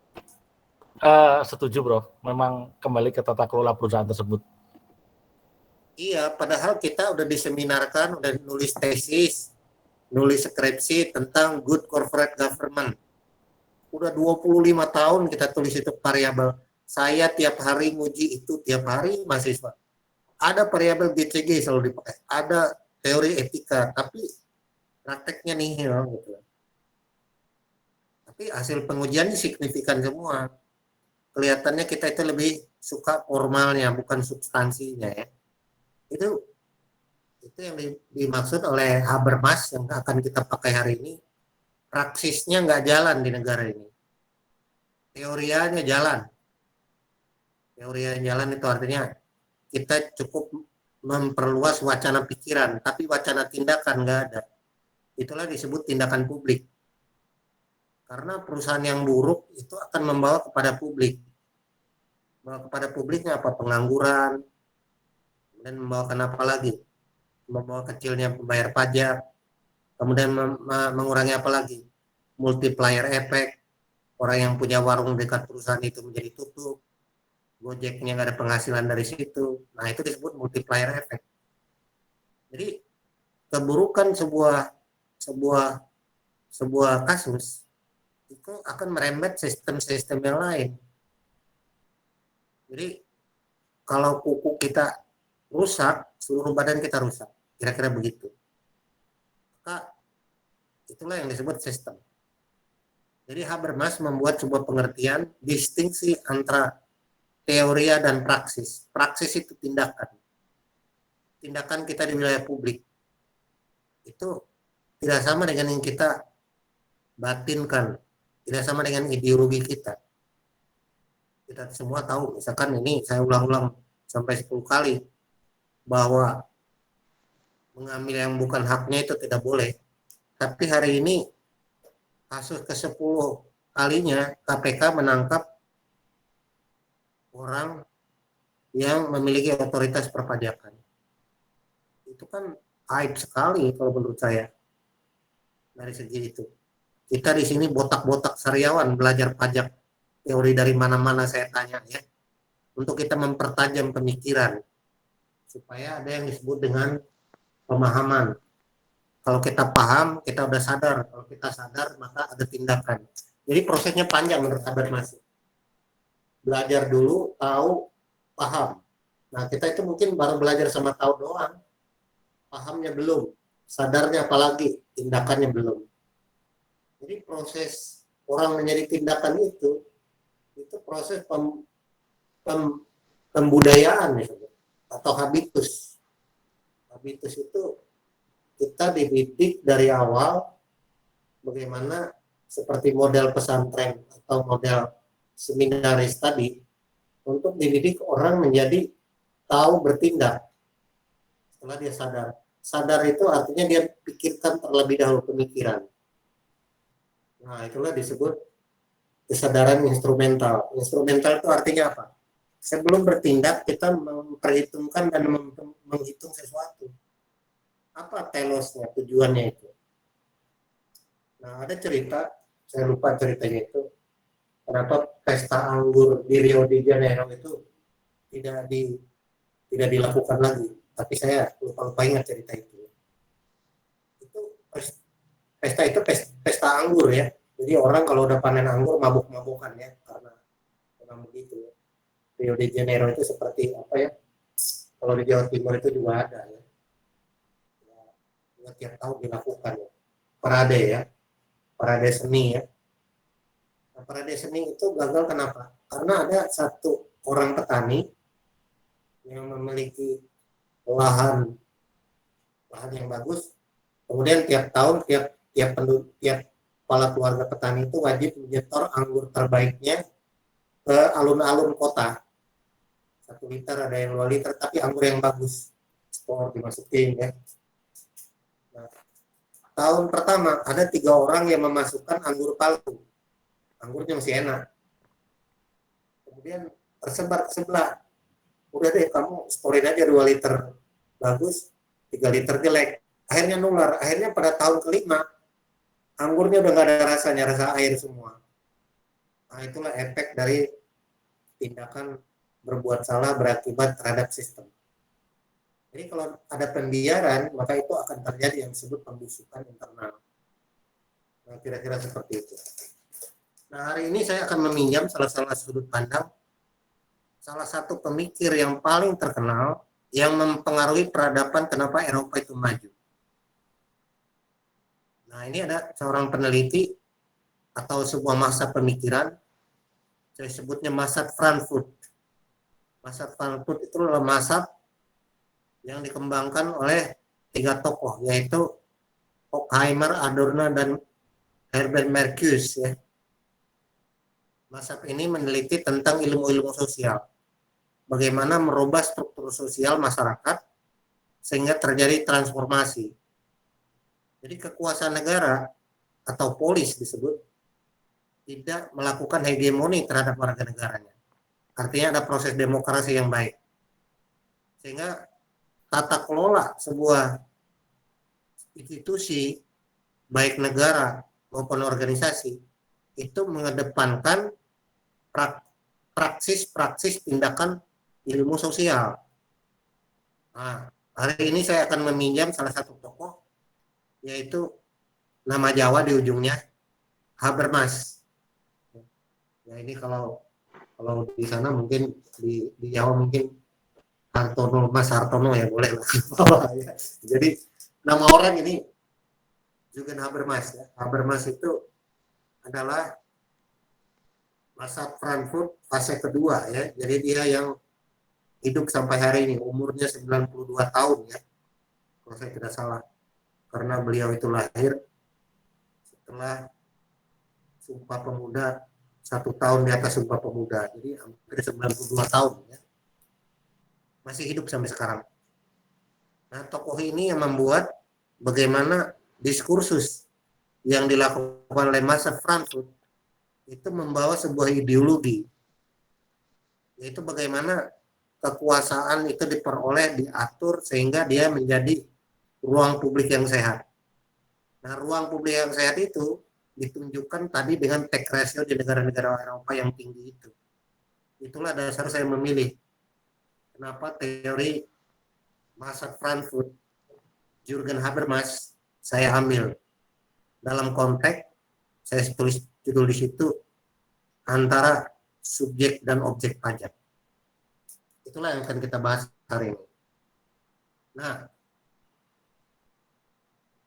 Setuju, Prof. Memang kembali ke tata kelola perusahaan tersebut.
Iya, padahal kita udah diseminarkan, udah nulis tesis, nulis skripsi tentang good corporate government. Udah 25 tahun kita tulis itu variabel. Saya tiap hari nguji itu, tiap hari mahasiswa. Ada variabel BCG selalu dipakai, ada teori etika, tapi prakteknya nihil gitu. Tapi hasil pengujiannya signifikan semua. Kelihatannya kita itu lebih suka formalnya, bukan substansinya ya. Itu yang dimaksud oleh Habermas yang akan kita pakai hari ini. Praksisnya nggak jalan di negara ini. Teorianya jalan. Teorianya jalan itu artinya kita cukup memperluas wacana pikiran, tapi wacana tindakan nggak ada. Itulah disebut tindakan publik. Karena perusahaan yang buruk itu akan membawa kepada publik. Membawa kepada publiknya apa? Pengangguran, dan membawakan apa lagi? Membawa kecilnya pembayar pajak, kemudian mengurangi apa lagi? Multiplier effect. Orang yang punya warung dekat perusahaan itu menjadi tutup. Gojeknya nggak ada penghasilan dari situ. Nah itu disebut multiplier effect. Jadi keburukan sebuah kasus itu akan merembet sistem-sistem yang lain. Jadi kalau kuku kita rusak, seluruh badan kita rusak. Kira-kira begitu. Maka itulah yang disebut sistem. Jadi Habermas membuat sebuah pengertian distingsi antara teoria dan praksis. Praksis itu tindakan. Tindakan kita di wilayah publik. Itu tidak sama dengan yang kita batinkan. Tidak sama dengan ideologi kita. Kita semua tahu, misalkan ini saya ulang-ulang sampai 10 kali, bahwa mengambil yang bukan haknya itu tidak boleh. Tapi hari ini kasus ke-10 kalinya KPK menangkap orang yang memiliki otoritas perpajakan. Itu kan aib sekali kalau menurut saya. dari segi itu. Kita di sini botak-botak sariawan belajar pajak teori dari mana-mana saya tanya ya, untuk kita mempertajam pemikiran supaya ada yang disebut dengan pemahaman. Kalau kita paham, kita udah sadar. Kalau kita sadar, maka ada tindakan. Jadi prosesnya panjang menurut sahabat masih. Belajar dulu, tahu, paham. Nah, kita itu mungkin baru belajar sama tahu doang. Pahamnya belum. Sadarnya apalagi, tindakannya belum. Jadi proses orang menjadi tindakan itu proses pembudayaan ya, atau habitus. Habitus itu kita dididik dari awal bagaimana seperti model pesantren atau model seminaris tadi, untuk dididik orang menjadi tahu bertindak setelah dia sadar. Sadar itu artinya dia pikirkan terlebih dahulu pemikiran. Nah, itulah disebut kesadaran instrumental. Instrumental itu artinya apa? Sebelum bertindak kita memperhitungkan dan menghitung sesuatu. Apa telosnya, tujuannya itu. Nah, ada cerita, saya lupa ceritanya itu, kenapa pesta anggur di Rio de Janeiro itu tidak dilakukan lagi. Tapi saya lupa ingat cerita itu. Itu pesta itu pesta anggur ya. Jadi orang kalau udah panen anggur mabuk-mabukan ya, karena memang begitu ya. Rio de Janeiro itu seperti apa ya? Kalau di Jawa Timur itu juga ada ya. Tiap tahun dilakukan ya. Parade ya. Parade seni ya. Nah, parade seni itu gagal kenapa? Karena ada satu orang petani yang memiliki lahan yang bagus. Kemudian tiap tahun tiap kepala keluarga petani itu wajib menyetor anggur terbaiknya ke alun-alun kota. 1 liter, ada yang 2 liter, tapi anggur yang bagus. Ekspor dimasukin ya. Nah, tahun pertama ada 3 orang yang memasukkan anggur palsu. Anggurnya masih enak. Kemudian tersebar ke sebelah. Udah deh kamu storin aja 2 liter bagus, 3 liter jelek. Akhirnya nular. Akhirnya pada tahun kelima anggurnya udah nggak ada rasanya, rasa air semua. Nah, itulah efek dari tindakan berbuat salah berakibat terhadap sistem. Jadi kalau ada pembiaran, maka itu akan terjadi yang disebut pembusukan internal. Nah, kira-kira seperti itu. Nah, hari ini saya akan meminjam salah sudut pandang salah satu pemikir yang paling terkenal yang mempengaruhi peradaban kenapa Eropa itu maju. Nah, ini ada seorang peneliti atau sebuah masa pemikiran, saya sebutnya Mazhab Frankfurt. Mazhab Frankfurt itu adalah mazhab yang dikembangkan oleh 3 tokoh, yaitu Horkheimer, Adorno, dan Herbert Marcuse. Ya. Mazhab ini meneliti tentang ilmu-ilmu sosial, bagaimana merubah struktur sosial masyarakat sehingga terjadi transformasi. Jadi kekuasaan negara atau polis disebut tidak melakukan hegemoni terhadap warga negaranya. Artinya ada proses demokrasi yang baik. Sehingga tata kelola sebuah institusi, baik negara maupun organisasi, itu mengedepankan praksis tindakan ilmu sosial. Nah, hari ini saya akan meminjam salah satu tokoh, yaitu nama Jawa di ujungnya, Habermas. Ya ini kalau di sana mungkin di Jawa mungkin Hartono, Mas Hartono ya boleh lah. Jadi nama orang ini juga Habermas ya. Habermas itu adalah masa Frankfurt fase kedua ya. Jadi dia yang hidup sampai hari ini, umurnya 92 tahun ya. Kalau saya tidak salah. Karena beliau itu lahir setelah Sumpah Pemuda, 1 tahun di atas Sumpah Pemuda, jadi hampir 92 tahun ya. Masih hidup sampai sekarang. Nah, tokoh ini yang membuat bagaimana diskursus yang dilakukan oleh masa Frankfurt itu membawa sebuah ideologi, yaitu bagaimana kekuasaan itu diperoleh, diatur sehingga dia menjadi ruang publik yang sehat. Nah, ruang publik yang sehat itu ditunjukkan tadi dengan tax ratio di negara-negara Eropa yang tinggi itu. Itulah dasar saya memilih. Kenapa teori Marshall Frankfurt, Jürgen Habermas saya ambil. Dalam konteks, saya tulis judul di situ, antara subjek dan objek pajak. Itulah yang akan kita bahas hari ini. Nah,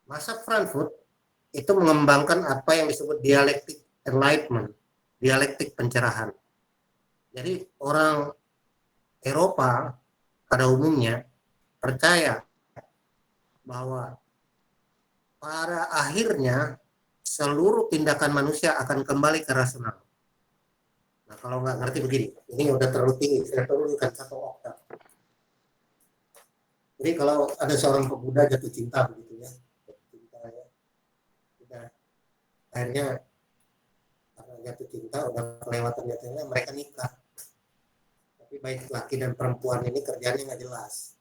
Marshall Frankfurt itu mengembangkan apa yang disebut dialektik enlightenment, dialektik pencerahan. Jadi orang Eropa pada umumnya percaya bahwa pada akhirnya seluruh tindakan manusia akan kembali ke rasional. Nah, kalau nggak ngerti begini, ini udah terlalu tinggi, saya turunkan 1 oktav. Jadi kalau ada seorang pemuda jatuh cinta begitu ya, udah akhirnya karena jatuh cinta udah kelewatan jatuhnya, mereka nikah. Tapi baik laki dan perempuan ini kerjanya nggak jelas.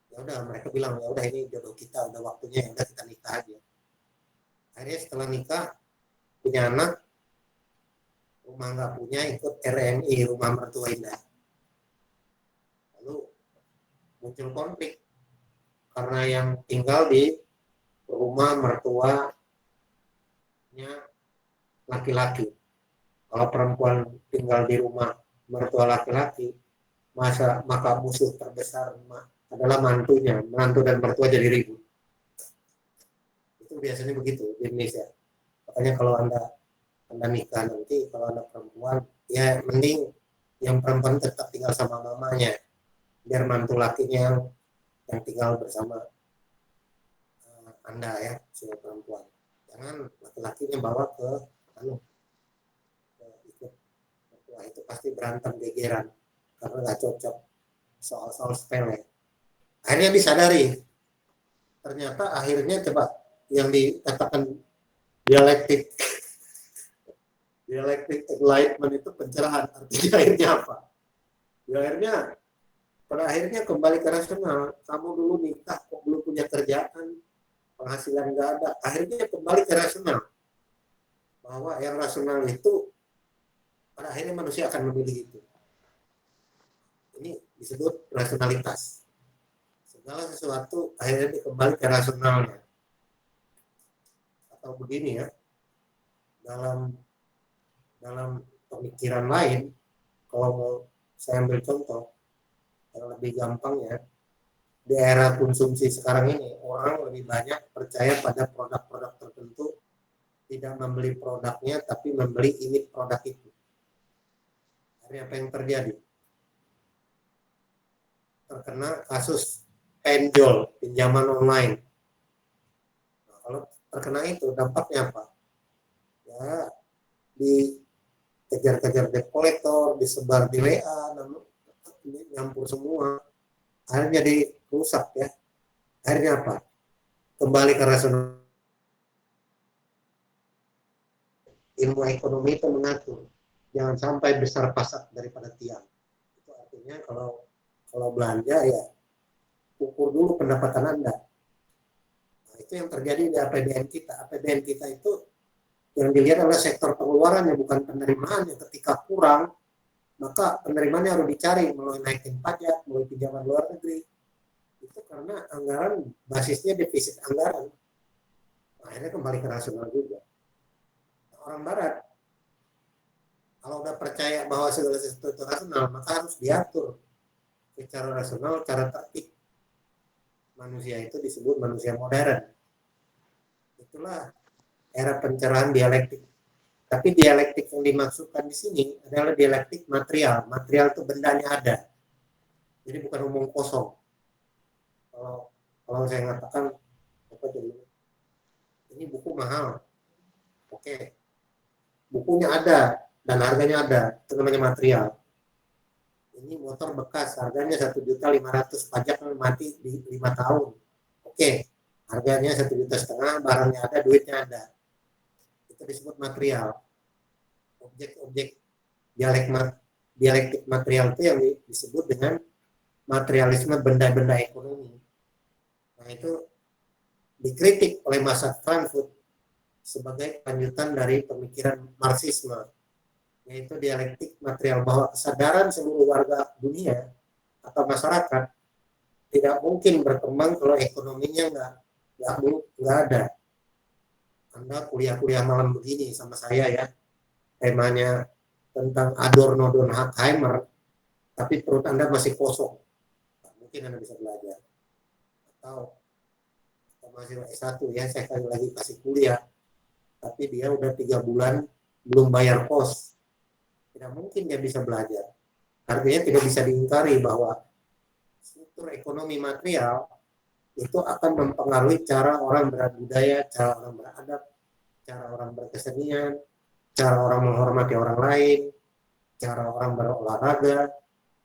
Ya udah mereka bilang ya udah ini jodoh kita, udah waktunya, ya udah kita nikah aja. Akhirnya setelah nikah punya anak, rumah nggak punya, ikut RMI, rumah mertua indah. Lalu muncul konflik karena yang tinggal di rumah mertuanya laki-laki. Kalau perempuan tinggal di rumah mertua laki-laki, maka musuh terbesar adalah mantunya. Mantu dan mertua jadi ribut. Itu biasanya begitu di Indonesia. Makanya kalau anda nikah nanti, kalau Anda perempuan, ya mending yang perempuan tetap tinggal sama mamanya, biar mantu lakinya yang tinggal bersama Anda ya, si perempuan. Jangan laki-lakinya bawa ke ikut mertua, itu pasti berantem gegeran karena nggak cocok soal sepele. Akhirnya disadari, ternyata akhirnya coba yang dikatakan dialektik enlightenment itu pencerahan, artinya akhirnya apa? Ya akhirnya pada akhirnya kembali ke rasional. Kamu dulu nikah kok belum punya kerjaan, penghasilan nggak ada, akhirnya kembali ke rasional. Bahwa yang rasional itu pada akhirnya manusia akan memilih itu. Ini disebut rasionalitas. Segala sesuatu akhirnya kembali ke rasionalnya. Atau begini ya, dalam pemikiran lain, kalau mau saya ambil contoh yang lebih gampang ya, di era konsumsi sekarang ini orang lebih banyak percaya pada produk-produk tertentu, tidak membeli produknya tapi membeli image produk itu. Akhirnya apa yang terjadi? Terkena kasus penjol, pinjaman online. Nah, kalau terkena itu dampaknya apa? Ya, dikejar-kejar debt collector, disebar di WA, nyampur semua, akhirnya jadi rusak ya. Akhirnya apa? Kembali ke rasional. Ilmu ekonomi itu mengatur, jangan sampai besar pasak daripada tiang. Itu artinya kalau belanja ya ukur dulu pendapatan Anda. Nah, itu yang terjadi di APBN kita. APBN kita itu yang dilihat adalah sektor pengeluarannya, bukan penerimaannya. Ketika kurang, maka penerimaannya harus dicari melalui naikin pajak, melalui pinjaman luar negeri. Itu karena anggaran basisnya defisit anggaran. Nah, akhirnya kembali ke rasional juga. Nah, orang Barat, kalau udah percaya bahwa segala sesuatu itu rasional, maka harus diatur secara rasional, cara tertib. Manusia itu disebut manusia modern. Itulah era pencerahan dialektik. Tapi dialektik yang dimaksudkan di sini adalah dialektik material. Material itu bendanya ada. Jadi bukan omong kosong. Kalau saya mengatakan apa jadi ini buku mahal. Oke. Bukunya ada dan harganya ada. Itu namanya material. Ini motor bekas, harganya 1.500.000, pajak mati di 5 tahun. Oke. Harganya 1,5 juta, barangnya ada, duitnya ada. Itu disebut material. Objek-objek dialektik material itu yang disebut dengan materialisme benda-benda ekonomi. Nah itu dikritik oleh masa Frankfurt sebagai lanjutan dari pemikiran Marxisme, yaitu dialektik material, bahwa kesadaran seluruh warga dunia atau masyarakat tidak mungkin berkembang kalau ekonominya nggak ada. Anda kuliah-kuliah malam begini sama saya ya, temanya tentang Adorno dan Horkheimer, tapi perut Anda masih kosong, mungkin Anda bisa belajar. Atau masih S1 ya, saya kali lagi kasih kuliah, tapi dia udah 3 bulan belum bayar kos, tidak mungkin dia bisa belajar. Artinya tidak bisa diingkari bahwa struktur ekonomi material itu akan mempengaruhi cara orang berbudaya, cara orang beradab, cara orang berkesenian, cara orang menghormati orang lain, cara orang berolahraga,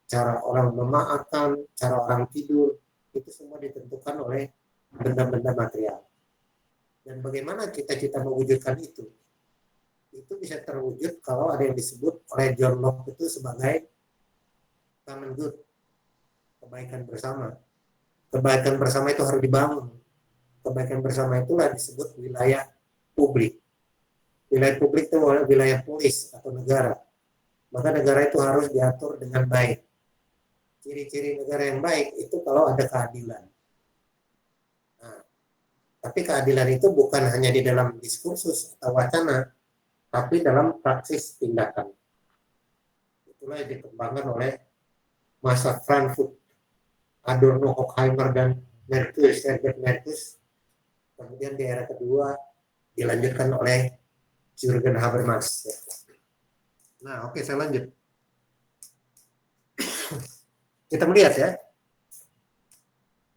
cara orang memaafkan, cara orang tidur, itu semua ditentukan oleh benda-benda material. Dan bagaimana kita mewujudkan itu bisa terwujud kalau ada yang disebut oleh John Locke itu sebagai common good, kebaikan bersama. Kebaikan bersama itu harus dibangun. Kebaikan bersama itulah disebut wilayah publik. Wilayah publik itu wilayah polis atau negara. Maka negara itu harus diatur dengan baik. Ciri-ciri negara yang baik itu kalau ada keadilan. Nah, tapi keadilan itu bukan hanya di dalam diskursus atau wacana, tapi dalam praksis tindakan. Itulah yang dikembangkan oleh masa Frankfurt, Adorno, Horkheimer, dan Marcuse, Herbert Marcuse. Kemudian di era kedua dilanjutkan oleh Jürgen Habermas. Nah, oke, saya lanjut. Kita melihat ya,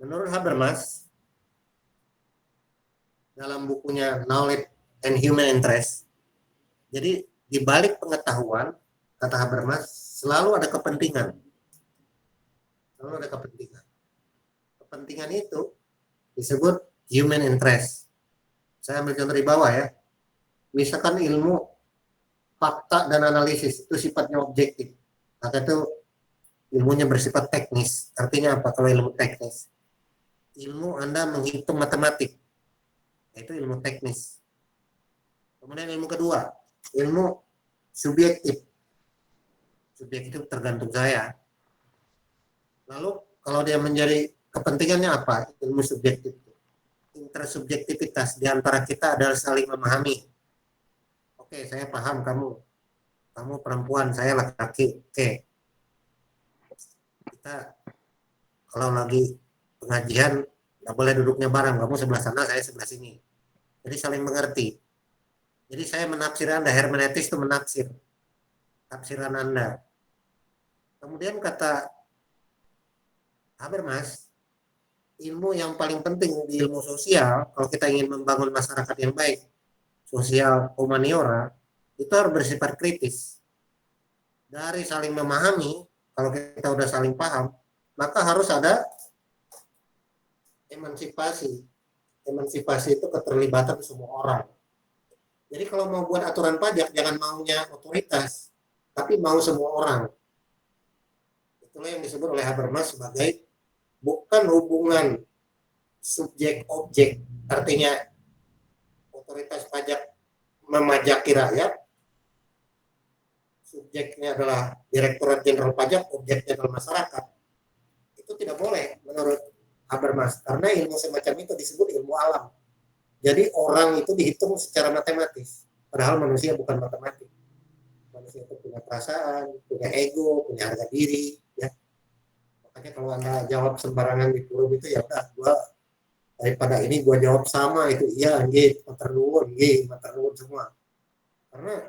menurut Habermas, dalam bukunya Knowledge and Human Interest, jadi di balik pengetahuan, kata Habermas, selalu ada kepentingan. Selalu ada kepentingan. Kepentingan itu disebut human interest. Saya ambil contoh di bawah ya. Misalkan ilmu fakta dan analisis itu sifatnya objektif. Maka itu ilmunya bersifat teknis. Artinya apa kalau ilmu teknis? Ilmu Anda menghitung matematik. Itu ilmu teknis. Kemudian ilmu kedua, ilmu subjektif. Subjektif tergantung saya. Lalu kalau dia menjadi kepentingannya apa? Ilmu subjektif. Intersubjektivitas di antara kita adalah saling memahami. Oke, saya paham kamu perempuan, saya laki-laki. Oke. Kita kalau lagi pengajian nggak boleh duduknya bareng, kamu sebelah sana, saya sebelah sini. Jadi saling mengerti. Jadi saya menafsir Anda, hermeneutis itu menafsir tafsiran Anda. Kemudian kata Habermas, ilmu yang paling penting di ilmu sosial, kalau kita ingin membangun masyarakat yang baik, sosial humaniora, itu harus bersifat kritis. Dari saling memahami, kalau kita udah saling paham, maka harus ada emansipasi. Emansipasi itu keterlibatan semua orang. Jadi kalau mau buat aturan pajak, jangan maunya otoritas, tapi mau semua orang. Itulah yang disebut oleh Habermas sebagai bukan hubungan subjek-objek, artinya otoritas pajak memajaki rakyat, subjeknya adalah Direktorat Jenderal Pajak, objeknya adalah masyarakat. Itu tidak boleh menurut Habermas, karena ilmu semacam itu disebut ilmu alam. Jadi orang itu dihitung secara matematis, padahal manusia bukan matematik. Manusia itu punya perasaan, punya ego, punya harga diri, ya. Makanya kalau Anda jawab sembarangan di forum itu, ya udah, gua daripada ini gua jawab sama itu, iya, nggih, matur nuwun semua. Karena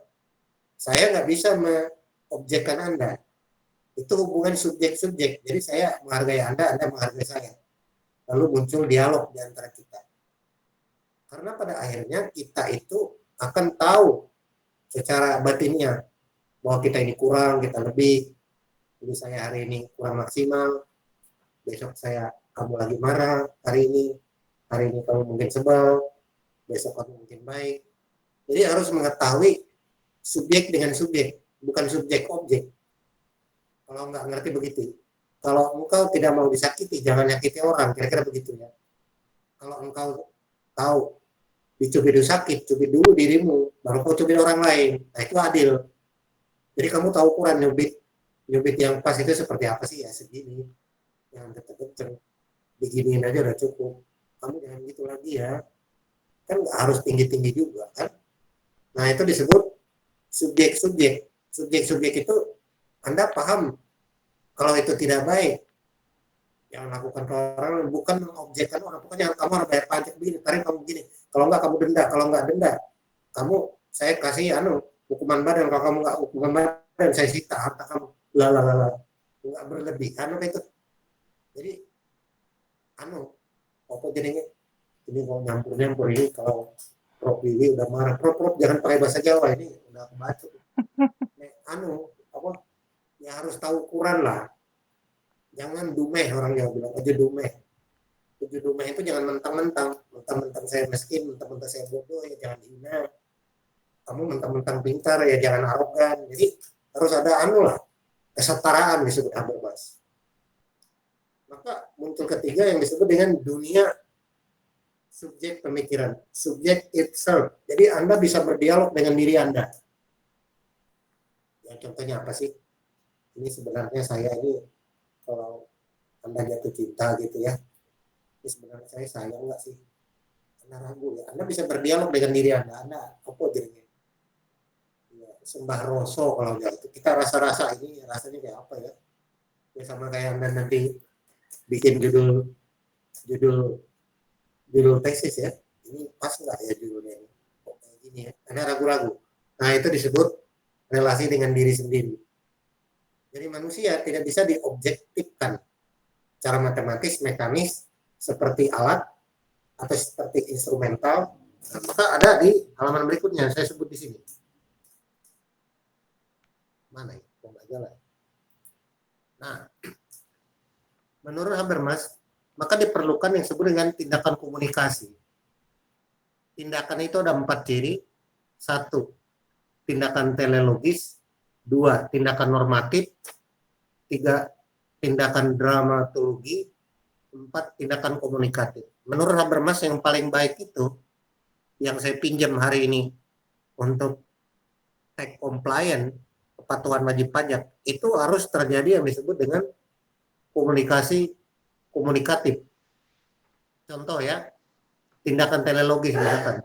saya nggak bisa mengobjekkan Anda. Itu hubungan subjek-subjek. Jadi saya menghargai Anda menghargai saya. Lalu muncul dialog di antara kita. Karena pada akhirnya kita itu akan tahu secara batinnya bahwa kita ini kurang, kita lebih. Jadi saya hari ini kurang maksimal, besok kamu lagi marah, hari ini kamu mungkin sebel, besok kamu mungkin baik. Jadi harus mengetahui subjek dengan subjek, bukan subjek objek. Kalau nggak ngerti begitu, kalau engkau tidak mau disakiti, jangan nyakiti orang, kira-kira begitu ya. Kalau engkau tahu dicubit itu sakit, cubit dulu dirimu, baru kau cubit orang lain. Nah itu adil. Jadi kamu tahu ukuran nyubit yang pas itu seperti apa sih, ya segini, yang kenceng, diginiin aja udah cukup. Kamu jangan gitu lagi ya, kan nggak harus tinggi-tinggi juga kan. Nah itu disebut subjek itu Anda paham kalau itu tidak baik, yang lakukan ke orang, bukan mengobjekkan orang. Pokoknya kamu harus bayar pajak begini, tarik kamu begini, kalau enggak kamu denda, kalau enggak denda kamu, saya kasih hukuman badan, kalau kamu enggak hukuman badan saya sita harta kamu, enggak berlebihan itu. Jadi apa jadinya ini mau nyampur ini, kalau Prof ini udah marah, Prof jangan pakai bahasa Jawa, ini udah kebaca. Apa ya, harus tahu ukuran lah. Jangan dumeh, orang Jawa bilang aja dumeh. Tujuh dumeh itu jangan mentang-mentang saya miskin, mentang-mentang saya bodoh, ya jangan hina. Kamu mentang-mentang pintar, ya jangan arogan. Jadi harus ada lah, kesetaraan disebut Habermas. Maka muncul ketiga yang disebut dengan dunia subjek pemikiran, subjek itself. Jadi Anda bisa berdialog dengan diri Anda. Ya contohnya apa sih? Ini sebenarnya saya ini, kalau Anda jatuh cinta gitu ya, ini sebenarnya saya sayang nggak sih? Anda ragu ya. Anda bisa berdialog dengan diri Anda apa jadinya? Ya, sembah roso kalau gitu. Kita rasa-rasa ini rasanya kayak apa ya? Ya sama kayak Anda nanti bikin judul tesis ya. Ini pas nggak ya judulnya? Kok kayak gini ya? Anda ragu-ragu. Nah itu disebut relasi dengan diri sendiri. Jadi manusia tidak bisa diobjektifkan secara matematis, mekanis, seperti alat atau seperti instrumental. Maka ada di halaman berikutnya, saya sebut di sini. Mana ya? Kok nggak jalan? Nah, menurut Habermas, maka diperlukan yang disebut dengan tindakan komunikasi. Tindakan itu ada 4 ciri. 1, tindakan teleologis. 2, tindakan normatif. 3, tindakan dramatologi. 4, tindakan komunikatif. Menurut Habermas yang paling baik itu, yang saya pinjam hari ini untuk tax compliant, kepatuhan wajib pajak, itu harus terjadi yang disebut dengan komunikatif. Contoh ya, tindakan teleologis misalkan.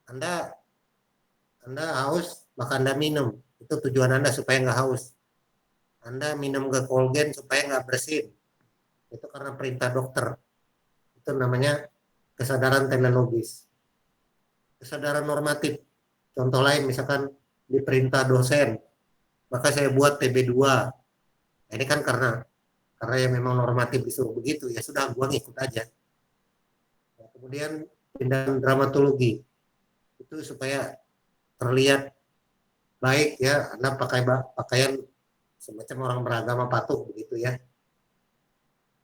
Anda haus, maka Anda minum. Itu tujuan Anda supaya nggak haus. Anda minum ke Colgate supaya nggak bersin. Itu karena perintah dokter. Itu namanya kesadaran teleologis. Kesadaran normatif. Contoh lain misalkan diperintah dosen, maka saya buat TB2. Ini kan karena yang memang normatif disuruh begitu, ya sudah gua ngikut aja. Nah, kemudian tindakan dramatologi. Itu supaya terlihat baik ya, Anda pakai pakaian semacam orang beragama patuh begitu ya.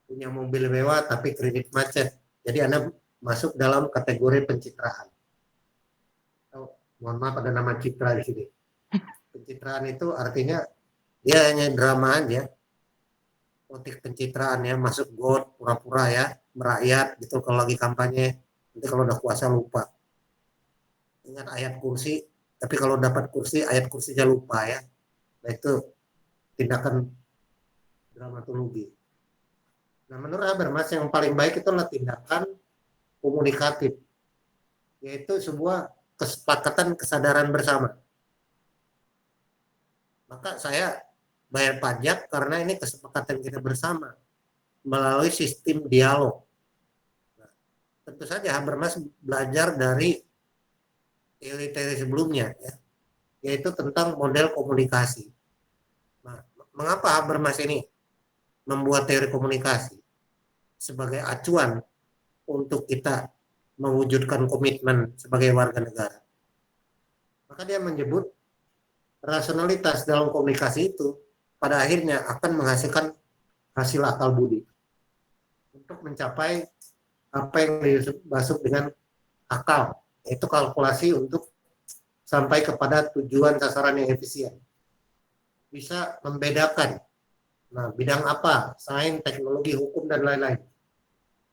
Punya mobil mewah tapi kredit macet. Jadi Anda masuk dalam kategori pencitraan. Mohon maaf ada nama citra di sini. Pencitraan itu artinya ya hanya drama aja. Motif pencitraan ya, masuk got, pura-pura ya, merakyat gitu kalau lagi kampanye. Nanti kalau udah kuasa lupa. Ingat ayat kursi, tapi kalau dapat kursi, ayat kursinya lupa ya. Nah itu tindakan dramatologi. Nah menurut Habermas yang paling baik itu adalah tindakan komunikatif. Yaitu sebuah kesepakatan kesadaran bersama. Maka saya bayar pajak karena ini kesepakatan kita bersama melalui sistem dialog. Nah, tentu saja Habermas belajar dari teori-teori sebelumnya, ya, yaitu tentang model komunikasi. Nah, mengapa Habermas ini membuat teori komunikasi sebagai acuan untuk kita mewujudkan komitmen sebagai warga negara? Maka dia menyebut rasionalitas dalam komunikasi itu pada akhirnya akan menghasilkan hasil akal budi untuk mencapai apa yang disebut dengan akal, yaitu kalkulasi untuk sampai kepada tujuan sasaran yang efisien. Bisa membedakan, nah bidang apa, sains, teknologi, hukum, dan lain-lain.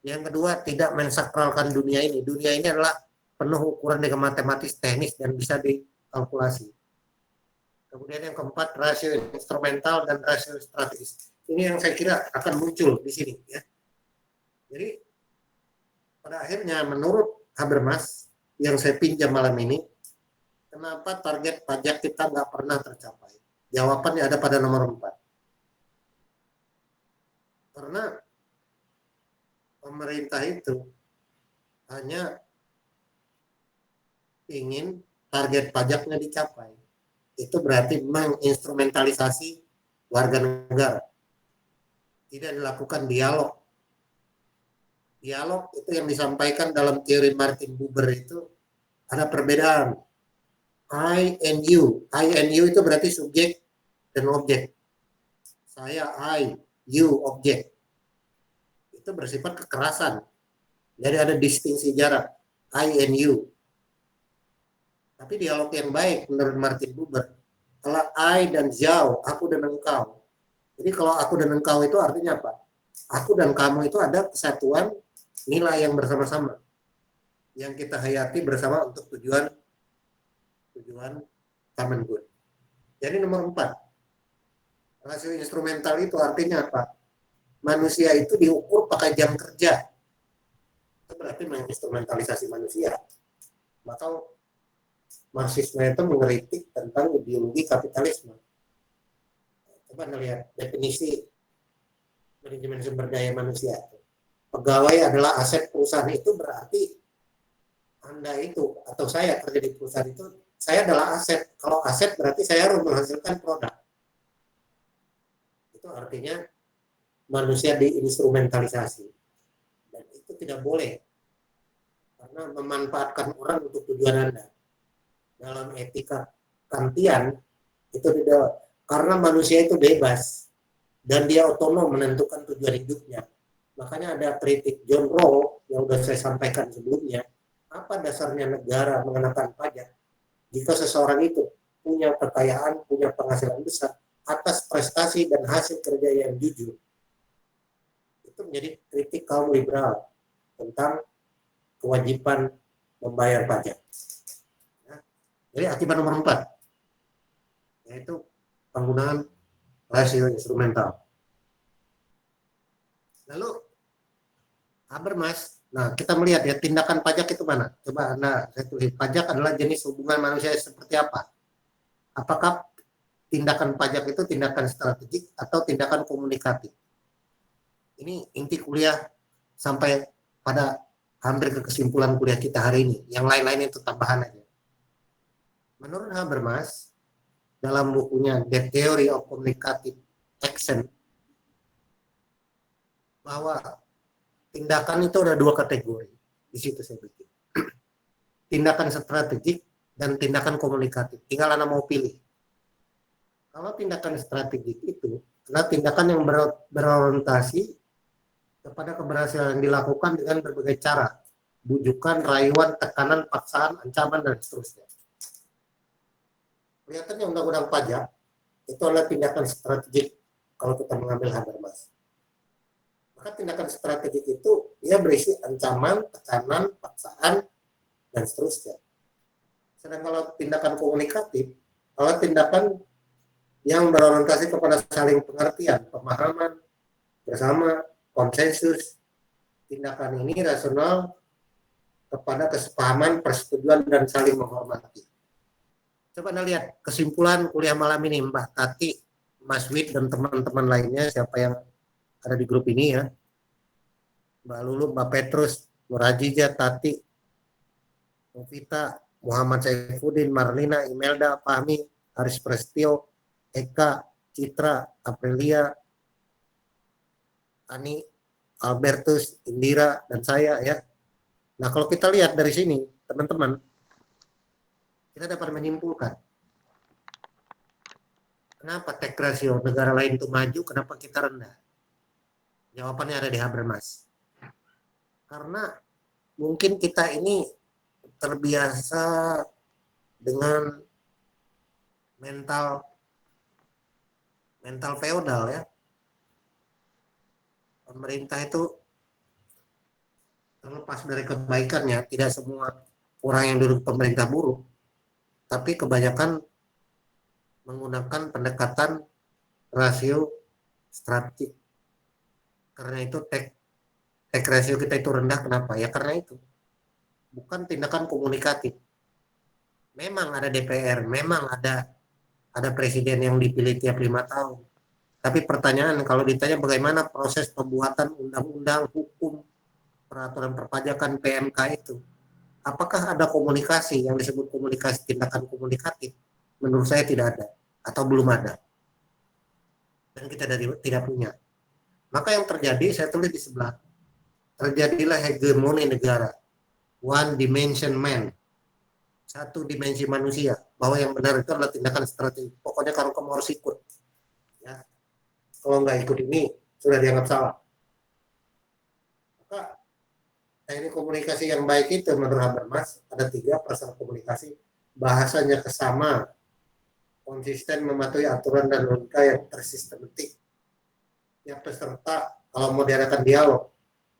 Yang kedua, tidak mensakralkan dunia ini. Dunia ini adalah penuh ukuran dengan matematis, teknis, dan bisa dikalkulasi. Kemudian yang keempat, rasio instrumental dan rasio strategis. Ini yang saya kira akan muncul di sini. Ya. Jadi pada akhirnya menurut Habermas yang saya pinjam malam ini, kenapa target pajak kita nggak pernah tercapai? Jawabannya ada pada nomor 4. Karena pemerintah itu hanya ingin target pajaknya dicapai. Itu berarti menginstrumentalisasi warga negara. Tidak dilakukan dialog. Dialog itu yang disampaikan dalam teori Martin Buber itu ada perbedaan. I and you. I and you itu berarti subjek dan objek. Saya I, you objek. Itu bersifat kekerasan. Jadi ada distingsi jarak. I and you. Tapi dialog yang baik menurut Martin Buber, kalau I dan Zhao, aku dan engkau. Jadi kalau aku dan engkau itu artinya apa? Aku dan kamu itu ada kesatuan nilai yang bersama-sama. Yang kita hayati bersama untuk tujuan common good. Jadi nomor 4. Rasio instrumental itu artinya apa? Manusia itu diukur pakai jam kerja. Itu berarti menginstrumentalisasi manusia. Maka Marxisme itu mengkritik tentang ideologi kapitalisme. Coba lihat definisi manajemen sumber daya manusia. Pegawai adalah aset perusahaan, itu berarti Anda itu atau saya kerja di perusahaan itu, saya adalah aset. Kalau aset berarti saya harus menghasilkan produk. Itu artinya manusia diinstrumentalisasi. Dan itu tidak boleh. Karena memanfaatkan orang untuk tujuan Anda. Dalam etika Kantian itu tidak, karena manusia itu bebas dan dia otonom menentukan tujuan hidupnya. Makanya ada kritik John Rawls yang sudah saya sampaikan sebelumnya. Apa dasarnya negara mengenakan pajak jika seseorang itu punya kekayaan, punya penghasilan besar atas prestasi dan hasil kerja yang jujur? Itu menjadi kritik kaum liberal tentang kewajiban membayar pajak. Jadi akibat nomor 4, yaitu penggunaan rasio instrumental. Lalu Habermas, nah kita melihat ya tindakan pajak itu mana? Coba saya tulis, pajak adalah jenis hubungan manusia seperti apa? Apakah tindakan pajak itu tindakan strategik atau tindakan komunikatif? Ini inti kuliah sampai pada hampir ke kesimpulan kuliah kita hari ini. Yang lain-lain itu tambahan aja. Menurut Habermas, dalam bukunya The Theory of Communicative Action, bahwa tindakan itu ada 2 kategori. Di situ saya bikin. Tindakan strategik dan tindakan komunikatif. Tinggal Anda mau pilih. Kalau tindakan strategik itu adalah tindakan yang berorientasi kepada keberhasilan yang dilakukan dengan berbagai cara. Bujukan, rayuan, tekanan, paksaan, ancaman, dan seterusnya. Kelihatannya undang-undang pajak itu adalah tindakan strategik kalau kita mengambil Habermas. Maka tindakan strategik itu dia berisi ancaman, tekanan, paksaan, dan seterusnya. Sedangkan kalau tindakan komunikatif, kalau tindakan yang berorientasi kepada saling pengertian, pemahaman, bersama, konsensus, tindakan ini rasional kepada kesepahaman, persetujuan, dan saling menghormati. Coba Anda lihat kesimpulan kuliah malam ini, Mbak Tati, Mas Wid, dan teman-teman lainnya, siapa yang ada di grup ini ya. Mbak Lulu, Mbak Petrus, Murajija, Tati, Novita, Muhammad Saifuddin, Marlina, Imelda, Fahmi, Haris Prestio, Eka, Citra, Aprilia, Ani, Albertus, Indira, dan saya ya. Nah kalau kita lihat dari sini, teman-teman, kita dapat menyimpulkan kenapa tax ratio negara lain itu maju, kenapa kita rendah? Jawabannya ada di Habermas. Karena mungkin kita ini terbiasa dengan mental feodal ya. Pemerintah itu terlepas dari kebaikannya, tidak semua orang yang duduk pemerintah buruk, tapi kebanyakan menggunakan pendekatan rasio strategik. Karena itu take ratio kita itu rendah. Kenapa? Ya karena itu bukan tindakan komunikatif. Memang ada DPR, memang ada presiden yang dipilih tiap 5 tahun. Tapi pertanyaan kalau ditanya bagaimana proses pembuatan undang-undang, hukum, peraturan perpajakan PMK itu, apakah ada komunikasi yang disebut komunikasi tindakan komunikatif? Menurut saya tidak ada atau belum ada. Dan kita tidak punya. Maka yang terjadi, saya tulis di sebelah, terjadilah hegemoni negara, one dimension man, satu dimensi manusia, bahwa yang benar itu adalah tindakan strategi. Pokoknya kalau kamu harus ikut, ya. Kalau nggak ikut ini sudah dianggap salah. Maka teknik komunikasi yang baik itu menurut Habermas ada 3 prasarana komunikasi: bahasanya kesama, konsisten mematuhi aturan dan logika yang tersistematik. Yang peserta kalau mau diadakan dialog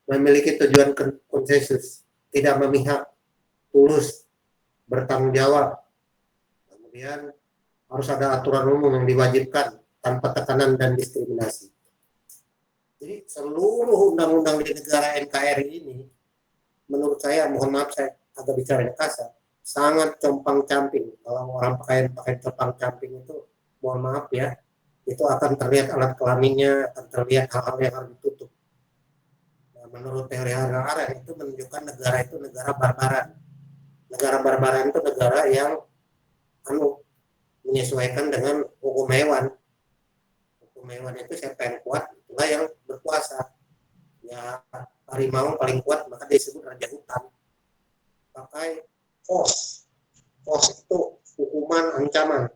memiliki tujuan konsensus, tidak memihak, tulus, bertanggung jawab. Kemudian harus ada aturan umum yang diwajibkan tanpa tekanan dan diskriminasi. Jadi seluruh undang-undang di negara NKRI ini, menurut saya, mohon maaf saya agak bicara kasar, sangat compang-camping. Kalau orang pakai compang-camping itu, mohon maaf ya, itu akan terlihat alat kelaminnya, akan terlihat hal-hal yang harus ditutup. Nah, menurut teori Hannah Arendt itu menunjukkan negara itu negara barbaran. Negara barbaran itu negara yang menyesuaikan dengan hukum hewan. Hukum hewan itu siapa yang kuat, itulah yang berkuasa. Ya, harimau paling kuat maka disebut raja hutan. Pakai force. Force itu hukuman, ancaman.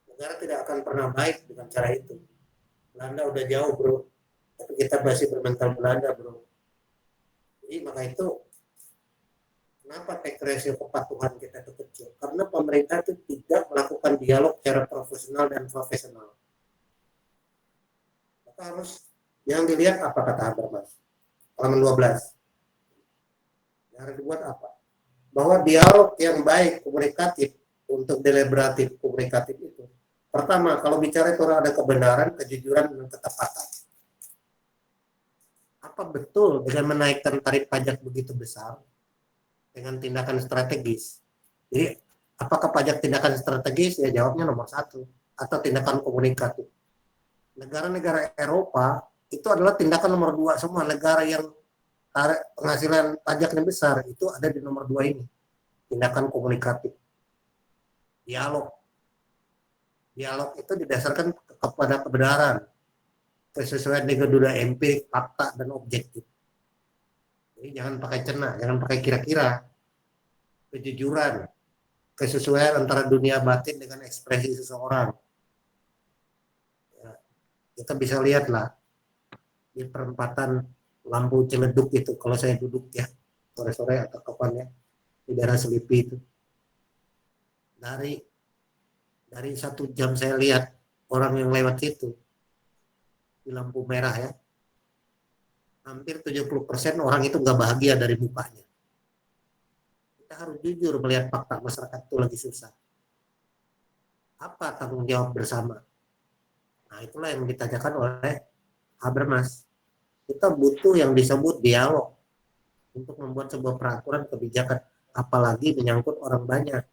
Negara tidak akan pernah baik dengan cara itu. Belanda udah jauh bro, tapi kita masih bermental Belanda bro. Jadi maka itu kenapa take ratio kepatuhan kita itu kecil? Karena pemerintah itu tidak melakukan dialog secara profesional dan profesional. Maka harus yang dilihat apa kata Habermas halaman 12. Yang harus dibuat apa? Bahwa dialog yang baik komunikatif untuk deliberatif komunikatif itu, pertama, kalau bicara itu ada kebenaran, kejujuran, dan ketepatan. Apa betul dengan menaikkan tarif pajak begitu besar dengan tindakan strategis? Jadi, apakah pajak tindakan strategis? Ya jawabnya nomor 1. Atau tindakan komunikatif. Negara-negara Eropa itu adalah tindakan nomor 2 semua. Negara yang penghasilan pajaknya besar itu ada di nomor 2 ini. Tindakan komunikatif. Dialog itu didasarkan kepada kebenaran, kesesuaian dengan dunia empirik, fakta, dan objektif. Jadi jangan pakai cenah, jangan pakai kira-kira. Kejujuran, kesesuaian antara dunia batin dengan ekspresi seseorang. Ya, kita bisa lihatlah di perempatan lampu Ciledug itu, kalau saya duduk ya sore-sore atau kapan ya di daerah Selipi itu, dari 1 jam saya lihat orang yang lewat situ di lampu merah ya, hampir 70% orang itu nggak bahagia dari mukanya. Kita harus jujur melihat fakta masyarakat itu lagi susah. Apa tanggung jawab bersama? Nah itulah yang ditanyakan oleh Habermas. Kita butuh yang disebut dialog untuk membuat sebuah peraturan kebijakan, apalagi menyangkut orang banyak.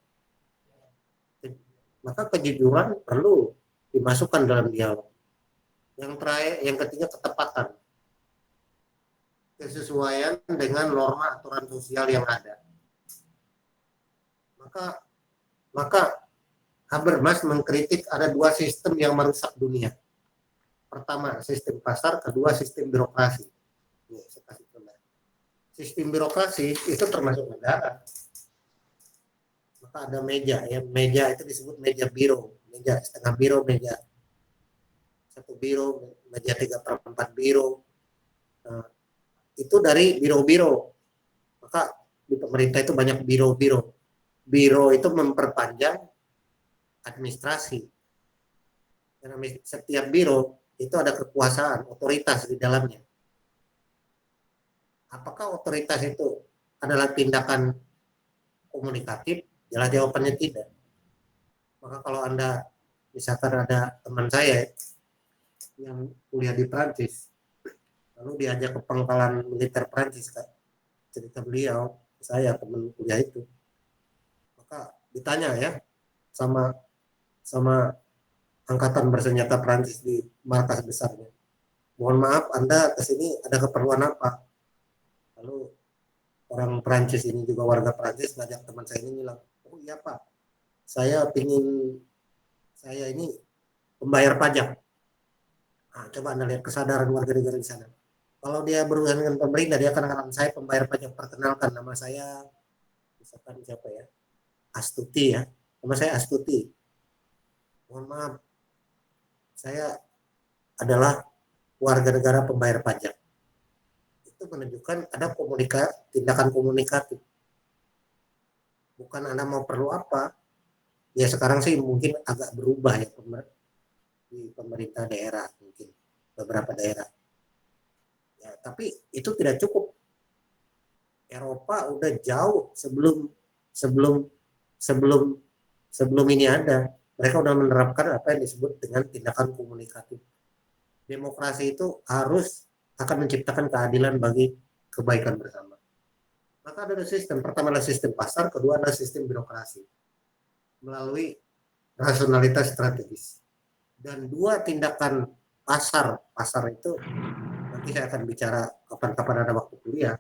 Maka kejujuran perlu dimasukkan dalam dialog. Yang terakhir, yang ketiga ketepatan. Kesesuaian dengan norma aturan sosial yang ada. Maka Habermas mengkritik ada 2 sistem yang merusak dunia. Pertama, sistem pasar, kedua sistem birokrasi. Sistem birokrasi itu termasuk negara. Maka ada meja, ya meja itu disebut meja biro, meja setengah biro, meja 1 biro, meja 3/4 biro. Nah, itu dari biro-biro. Maka di pemerintah itu banyak biro-biro. Biro itu memperpanjang administrasi. Karena setiap biro itu ada kekuasaan, otoritas di dalamnya. Apakah otoritas itu adalah tindakan komunikatif? Jelas jawabannya tidak. Maka kalau Anda, misalkan ada teman saya yang kuliah di Prancis, lalu diajak ke pangkalan militer Prancis, Kak, cerita beliau, saya teman kuliah itu, maka ditanya ya sama angkatan bersenjata Prancis di markas besarnya, mohon maaf Anda kesini ada keperluan apa? Lalu orang Prancis ini juga warga Prancis ngajak teman saya ini bilang, oh iya Pak, saya ini pembayar pajak. Nah, coba Anda lihat kesadaran warga negara di sana. Kalau dia berurusan dengan pemerintah, dia akan katakan saya pembayar pajak, perkenalkan nama saya, misalkan siapa ya, Astuti ya, nama saya Astuti. Mohon maaf, saya adalah warga negara pembayar pajak. Itu menunjukkan ada tindakan komunikatif. Bukan Anda mau perlu apa, ya sekarang sih mungkin agak berubah ya di pemerintah daerah, mungkin beberapa daerah. Ya, tapi itu tidak cukup. Eropa udah jauh sebelum ini ada. Mereka udah menerapkan apa yang disebut dengan tindakan komunikatif. Demokrasi itu akan menciptakan keadilan bagi kebaikan bersama. Maka ada sistem. Pertama adalah sistem pasar, kedua adalah sistem birokrasi melalui rasionalitas strategis. Dan dua tindakan pasar itu nanti saya akan bicara kapan-kapan ada waktu kuliah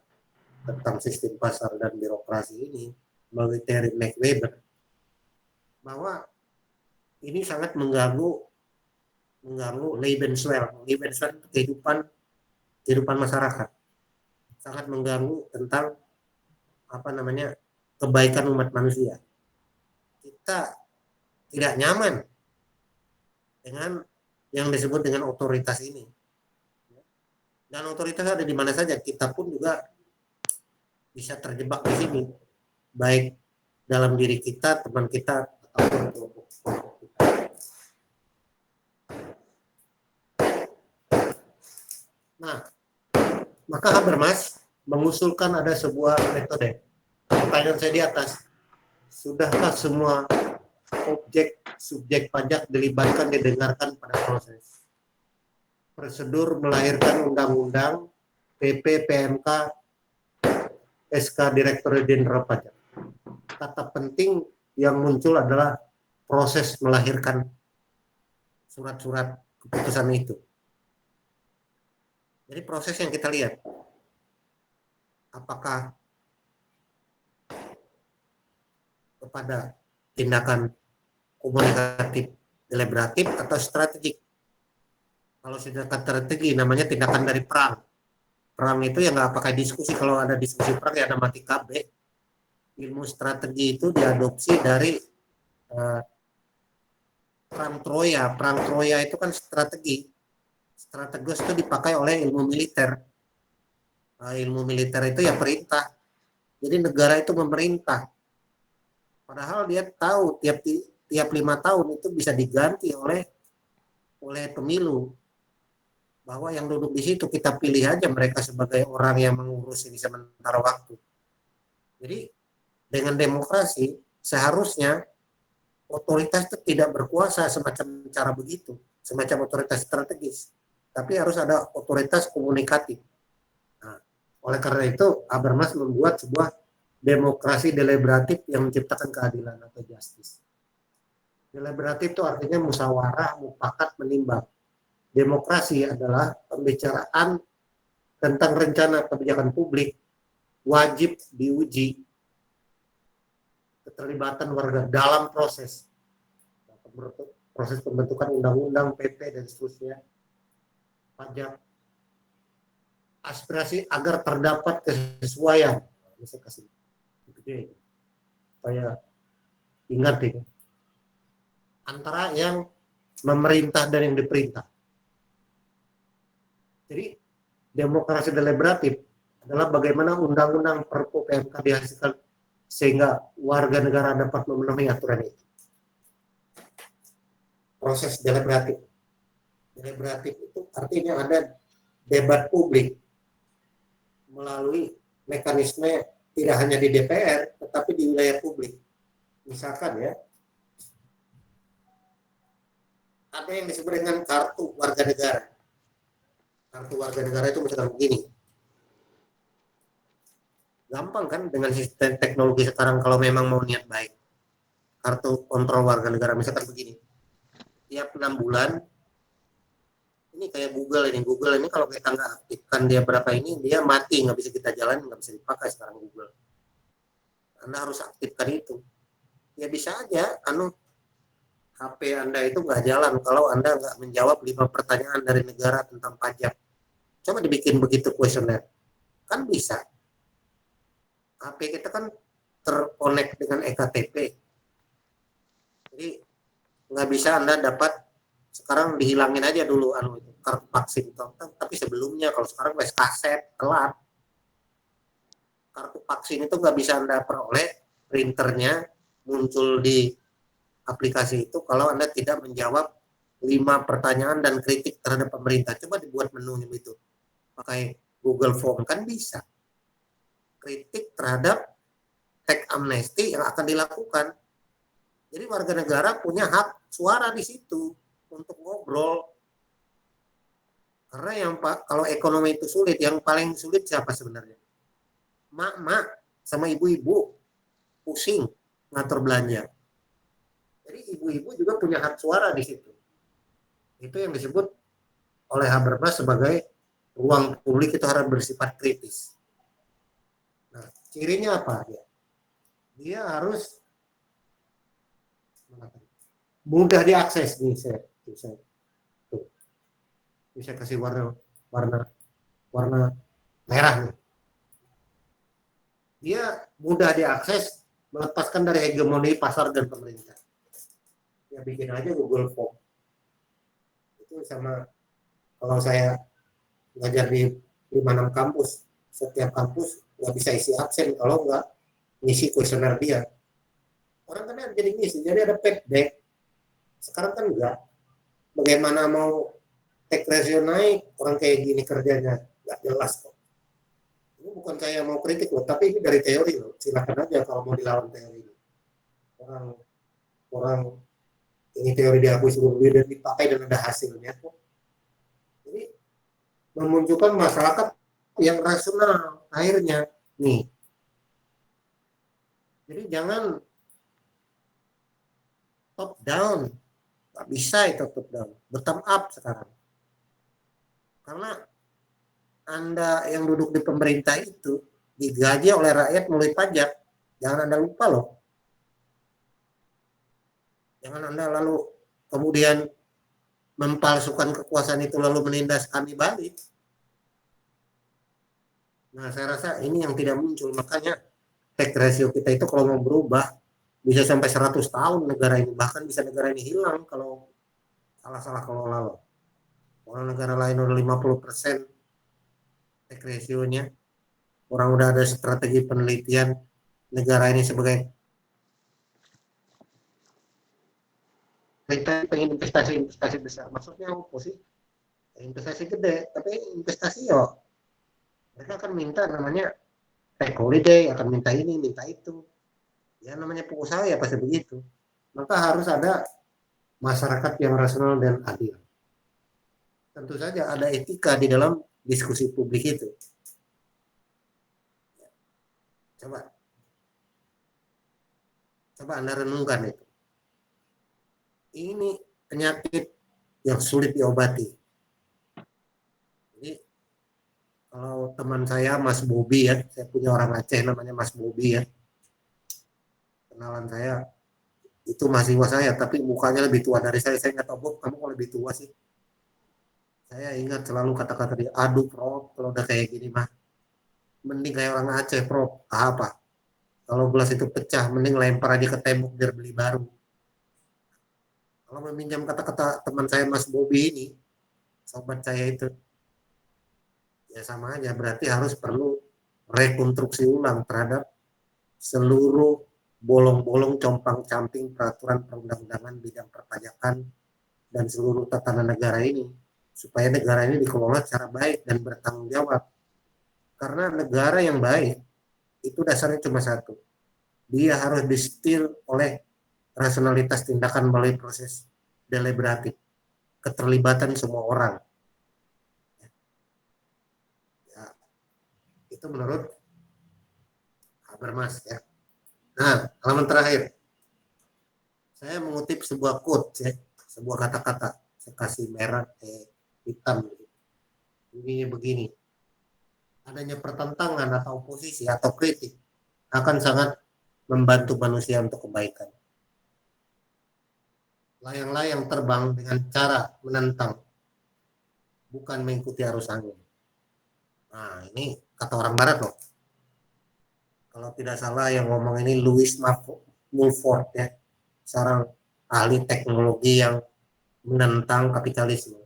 tentang sistem pasar dan birokrasi ini melalui teori Max Weber, bahwa ini sangat mengganggu Lebenswelt kehidupan masyarakat, sangat mengganggu tentang kebaikan umat manusia. Kita tidak nyaman dengan yang disebut dengan otoritas ini. Dan otoritas ada di mana saja, kita pun juga bisa terjebak di sini, baik dalam diri kita, teman kita, ataupun kelompok kita. Nah, maka Habermas mengusulkan ada sebuah metode. Pertanyaan saya di atas, sudahkah semua subjek pajak dilibatkan, didengarkan pada proses prosedur melahirkan undang-undang, PP, PMK, SK Direktur Jenderal Pajak? Kata penting yang muncul adalah proses melahirkan surat-surat keputusan itu. Jadi proses yang kita lihat, apakah kepada tindakan komunikatif, deliberatif, atau strategik. Kalau tindakan strategi namanya tindakan dari perang. Perang itu ya nggak pakai diskusi. Kalau ada diskusi perang ya ada mati KB. Ilmu strategi itu diadopsi dari perang Troya. Perang Troya itu kan strategi. Strategos itu dipakai oleh ilmu militer. Ilmu militer itu ya perintah. Jadi negara itu memerintah. Padahal dia tahu tiap 5 tahun itu bisa diganti oleh pemilu. Bahwa yang duduk di situ kita pilih aja mereka sebagai orang yang mengurus ini sementara waktu. Jadi dengan demokrasi seharusnya otoritas itu tidak berkuasa semacam cara begitu, semacam otoritas strategis, tapi harus ada otoritas komunikatif. Nah, oleh karena itu Habermas membuat sebuah demokrasi deliberatif yang menciptakan keadilan atau justice. Deliberatif itu artinya musyawarah, mufakat, menimbang. Demokrasi adalah pembicaraan tentang rencana kebijakan publik, wajib diuji keterlibatan warga dalam proses pembentukan undang-undang, PP, dan seterusnya, pajak, aspirasi agar terdapat kesesuaian. Ini saya kasih gede supaya ingat ini, antara yang memerintah dan yang diperintah. Jadi demokrasi deliberatif adalah bagaimana undang-undang, Perpu, PMK dihasilkan sehingga warga negara dapat memenuhi aturan itu. Proses deliberatif. Deliberatif itu artinya ada debat publik melalui mekanisme tidak hanya di DPR, tetapi di wilayah publik. Misalkan ya, ada yang disebut dengan kartu warga negara. Kartu warga negara itu misalkan begini. Gampang kan dengan sistem teknologi sekarang kalau memang mau niat baik. Kartu kontrol warga negara misalkan begini. Tiap 6 bulan, ini kayak Google ini kalau kita nggak aktifkan dia berapa ini, dia mati, nggak bisa kita jalan, nggak bisa dipakai sekarang Google. Anda harus aktifkan itu. Ya bisa aja, HP Anda itu nggak jalan kalau Anda nggak menjawab 5 pertanyaan dari negara tentang pajak. Coba dibikin begitu kuesioner. Kan bisa. HP kita kan terkonek dengan ektp. Jadi nggak bisa Anda dapat, sekarang dihilangin aja dulu itu kartu vaksin. Tapi sebelumnya kalau sekarang wes kaset, telat. Kartu vaksin itu nggak bisa Anda peroleh, printernya muncul di aplikasi itu kalau Anda tidak menjawab 5 pertanyaan dan kritik terhadap pemerintah. Coba dibuat menunya itu. Pakai Google Form kan bisa. Kritik terhadap teks amnesti yang akan dilakukan. Jadi warga negara punya hak suara di situ untuk ngobrol. Karena kalau ekonomi itu sulit, yang paling sulit siapa sebenarnya? Mak-mak sama ibu-ibu pusing ngatur belanja. Jadi ibu-ibu juga punya hak suara di situ. Itu yang disebut oleh Habermas sebagai ruang publik itu harus bersifat kritis. Nah, cirinya apa dia? Dia harus mudah diakses nih, saya bisa kasih warna merah nih. Dia mudah diakses, melepaskan dari hegemoni pasar dan pemerintah. Ya bikin aja Google Form. Itu sama kalau saya ngajar di 5-6 kampus, setiap kampus nggak bisa isi absen kalau nggak ngisi kuesioner dia. Orang kan jadi ngisi, jadi ada feedback. Sekarang kan enggak. Bagaimana mau take ratio naik, orang kayak gini kerjanya nggak jelas kok. Ini bukan saya mau kritik loh, tapi ini dari teori loh. Silakan aja kalau mau dilawan teori ini. Orang ini teori diakui sebelumnya dan dipakai dan ada hasilnya kok. Jadi memunculkan masyarakat yang rasional akhirnya nih. Jadi jangan top down, nggak bisa itu top down, bottom up sekarang. Karena Anda yang duduk di pemerintah itu digaji oleh rakyat melalui pajak. Jangan Anda lupa loh. Jangan Anda lalu kemudian mempalsukan kekuasaan itu lalu menindas kami balik. Nah, saya rasa ini yang tidak muncul. Makanya tax ratio kita itu kalau mau berubah bisa sampai 100 tahun negara ini. Bahkan bisa negara ini hilang kalau salah kelola loh. Orang negara lain udah 50% tax ratio-nya. Orang udah ada strategi penelitian negara ini sebagai kita pengen investasi besar. Maksudnya apa sih? Investasi gede, tapi investasi ya mereka akan minta namanya take holiday, akan minta ini, minta itu. Ya namanya pengusaha ya pasti begitu. Maka harus ada masyarakat yang rasional dan adil. Tentu saja ada etika di dalam diskusi publik itu. Coba Anda renungkan itu. Ini penyakit yang sulit diobati. Jadi kalau teman saya Mas Bobi ya, saya punya orang Aceh namanya Mas Bobi ya. Kenalan saya itu mahasiswa saya, tapi mukanya lebih tua dari saya. Saya nggak tahu, Bob, kamu kok lebih tua sih? Saya ingat selalu kata-kata dia, aduh Prof, kalau udah kayak gini mah, mending kayak orang Aceh, Prof. Apa? Kalau gelas itu pecah, mending lempar aja ke tembok biar beli baru. Kalau meminjam kata-kata teman saya Mas Bobi ini, sobat saya itu, ya sama aja, berarti harus perlu rekonstruksi ulang terhadap seluruh bolong-bolong compang-camping peraturan perundang-undangan bidang perpajakan dan seluruh tatanan negara ini, supaya negara ini dikelola secara baik dan bertanggung jawab. Karena negara yang baik itu dasarnya cuma satu. Dia harus disetir oleh rasionalitas tindakan melalui proses deliberatif, keterlibatan semua orang. Ya, itu menurut Habermas ya. Nah, halaman terakhir. Saya mengutip sebuah quote ya, sebuah kata-kata. Saya kasih merah, hitam. Ini begini. Adanya pertentangan atau oposisi atau kritik akan sangat membantu manusia untuk kebaikan. Layang-layang terbang dengan cara menentang, bukan mengikuti arus angin. Nah, ini kata orang barat loh. Kalau tidak salah yang ngomong ini Louis Mulford ya, seorang ahli teknologi yang menentang kapitalisme.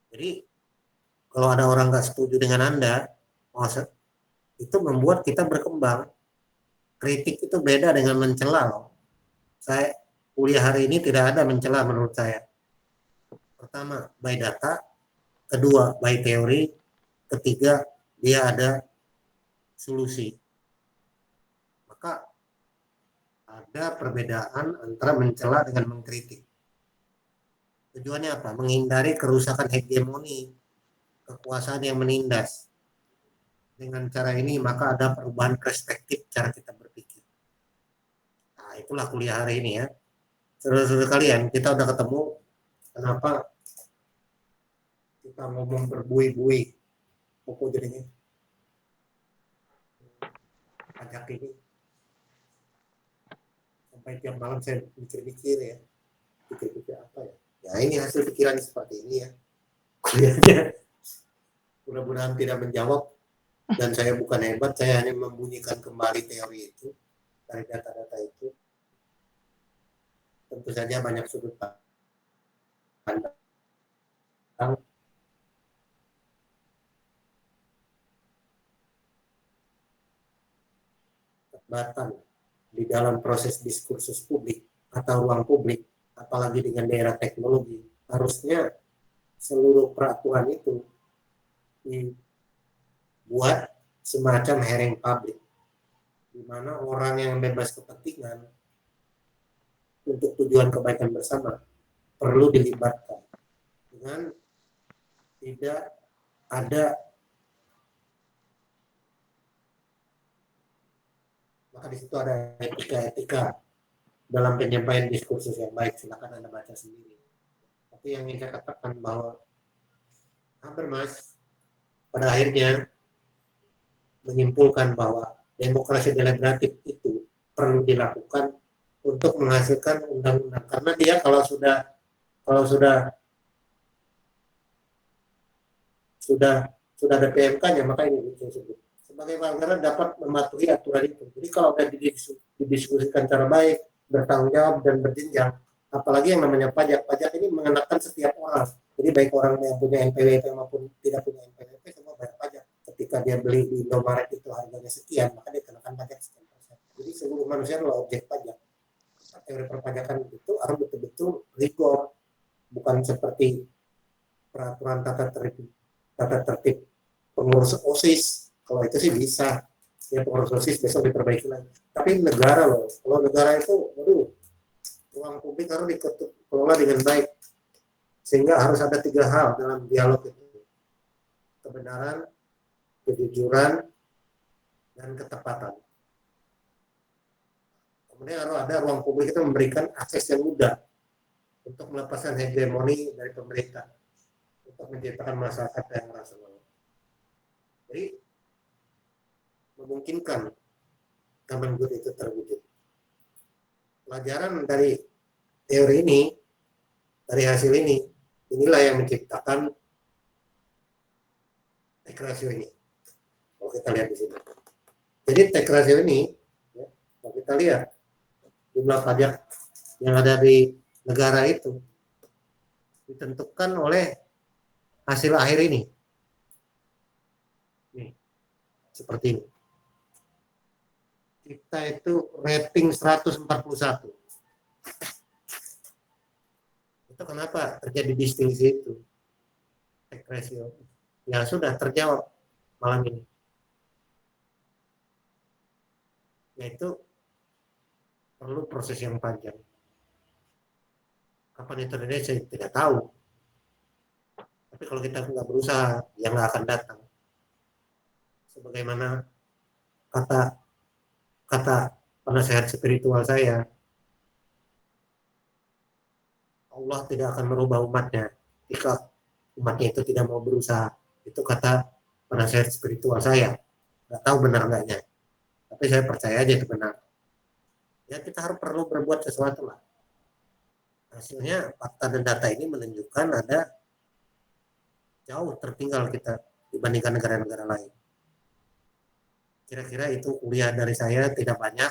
Jadi kalau ada orang nggak setuju dengan Anda, itu membuat kita berkembang. Kritik itu beda dengan mencela loh. Saya kuliah hari ini tidak ada mencela menurut saya. Pertama, by data. Kedua, by teori. Ketiga, dia ada solusi. Maka ada perbedaan antara mencela dengan mengkritik. Tujuannya apa? Menghindari kerusakan hegemoni, kekuasaan yang menindas. Dengan cara ini maka ada perubahan perspektif cara kita berpikir. Nah, itulah kuliah hari ini ya. Saudara-saudara kalian, kita udah ketemu kenapa kita ngomong berbui-bui. Apa jadinya? Pajak ini. Sampai tiap malam saya mikir-mikir ya. Pikir-pikir apa ya? Ya ini hasil pikiran seperti ini ya. Kuliahnya mudah-mudahan tidak menjawab. Dan saya bukan hebat, saya hanya membunyikan kembali teori itu dari data-data itu. Tentu saja banyak sudut pandang perdebatan di dalam proses diskursus publik atau ruang publik, apalagi dengan daerah teknologi. Harusnya seluruh peraturan itu buat semacam hearing publik, di mana orang yang bebas kepentingan untuk tujuan kebaikan bersama perlu dilibatkan dengan tidak ada, maka di situ ada etika dalam penyampaian diskursus yang baik. Silakan Anda baca sendiri. Tapi yang ingin saya katakan bahwa Habermas pada akhirnya menyimpulkan bahwa demokrasi deliberatif itu perlu dilakukan untuk menghasilkan undang-undang, karena dia kalau sudah ada PMK-nya, maka ini disebut sebagai pelanggaran dapat mematuhi aturan itu. Jadi kalau sudah didiskusikan secara baik, bertanggung jawab dan berjenjang, apalagi yang namanya pajak ini mengenakan setiap orang. Jadi baik orang yang punya NPWP maupun tidak punya NPWP semua bayar pajak. Ketika dia beli di Indomaret itu harganya sekian, maka dia kenakan pajak sekian persen. Jadi seluruh manusia adalah objek pajak. Teori perpajakan itu harus betul-betul rigor, bukan seperti peraturan tata tertib pengurus OSIS. Kalau itu sih bisa, ya pengurus OSIS besok diperbaiki lagi. Tapi negara loh, kalau negara itu, ruang publik harus dikelola dengan baik. Sehingga harus ada 3 hal dalam dialog itu: kebenaran, kejujuran, dan ketepatan. Kemudian harus ada ruang publik itu memberikan akses yang mudah untuk melepaskan hegemoni dari pemerintah, untuk menciptakan masyarakat yang rasional. Jadi memungkinkan common good itu terwujud. Pelajaran dari teori ini, dari hasil ini, inilah yang menciptakan tax ratio ini. Kalau kita lihat di sini. Jadi tax ratio ini, ya, kalau kita lihat jumlah pajak yang ada di negara itu ditentukan oleh hasil akhir ini. Nih, seperti ini. Kita itu rating 141. Itu kenapa terjadi distingsi itu? Tax ratio. Ya sudah terjawab. malam ini. Yaitu perlu proses yang panjang. Kapan itu terjadi saya tidak tahu. Tapi kalau kita nggak berusaha, ya nggak akan datang. Sebagaimana kata penasehat spiritual saya, Allah tidak akan merubah umatnya jika umatnya itu tidak mau berusaha. Itu kata penasehat spiritual saya. Nggak tahu benar nggaknya, tapi saya percaya aja itu benar. Ya kita harus perlu berbuat sesuatu lah. Hasilnya fakta dan data ini menunjukkan ada jauh tertinggal kita dibandingkan negara-negara lain. Kira-kira itu kuliah dari saya, tidak banyak.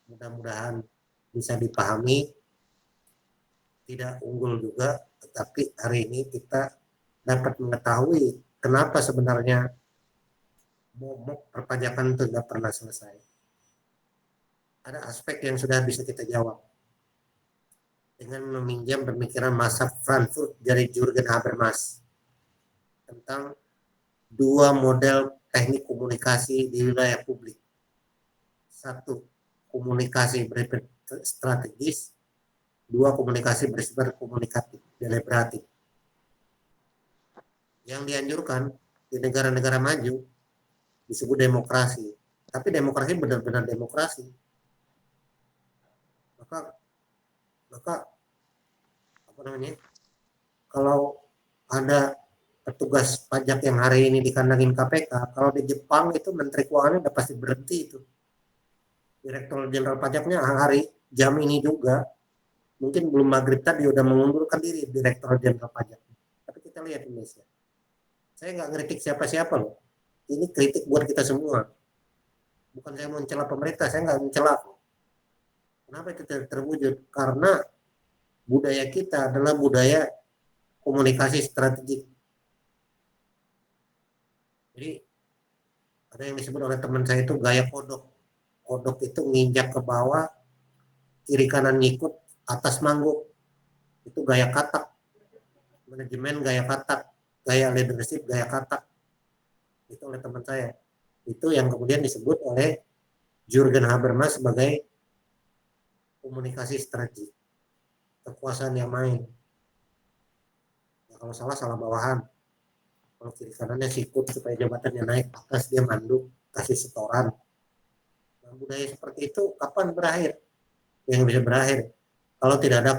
Mudah-mudahan bisa dipahami. Tidak unggul juga, tetapi hari ini kita dapat mengetahui kenapa sebenarnya momok perpajakan itu tidak pernah selesai. Ada aspek yang sudah bisa kita jawab dengan meminjam pemikiran Masaf Frankfurt dari Jürgen Habermas tentang dua model teknik komunikasi di wilayah publik. Satu, komunikasi bersifat strategis. Dua, komunikasi bersifat komunikatif, deliberatif. Yang dianjurkan di negara-negara maju disebut demokrasi. Tapi demokrasi benar-benar demokrasi. Maka apa namanya? Kalau ada petugas pajak yang hari ini dikandangin KPK, kalau di Jepang itu Menteri Keuangannya udah pasti berhenti itu. Direktur Jenderal Pajaknya hari jam ini juga, mungkin belum maghrib tadi udah mengundurkan diri Direktur Jenderal Pajak. Tapi kita lihat Indonesia. Saya nggak ngeritik siapa-siapa loh. Ini kritik buat kita semua. Bukan saya mau mencela pemerintah, saya nggak mencela. Kenapa itu tidak terwujud? Karena budaya kita adalah budaya komunikasi strategik. Jadi ada yang disebut oleh teman saya itu gaya kodok. Kodok itu nginjak ke bawah, kiri kanan ngikut, atas mangguk. Itu gaya katak. Manajemen gaya katak, gaya leadership gaya katak. Itu oleh teman saya. Itu yang kemudian disebut oleh Jürgen Habermas sebagai komunikasi strategi. Kekuasaan yang main. Ya, kalau salah bawahan. Kalau kiri kanannya sikut supaya jabatannya naik, atas dia manduk, kasih setoran. Nah, budaya seperti itu kapan berakhir? Yang bisa berakhir kalau tidak ada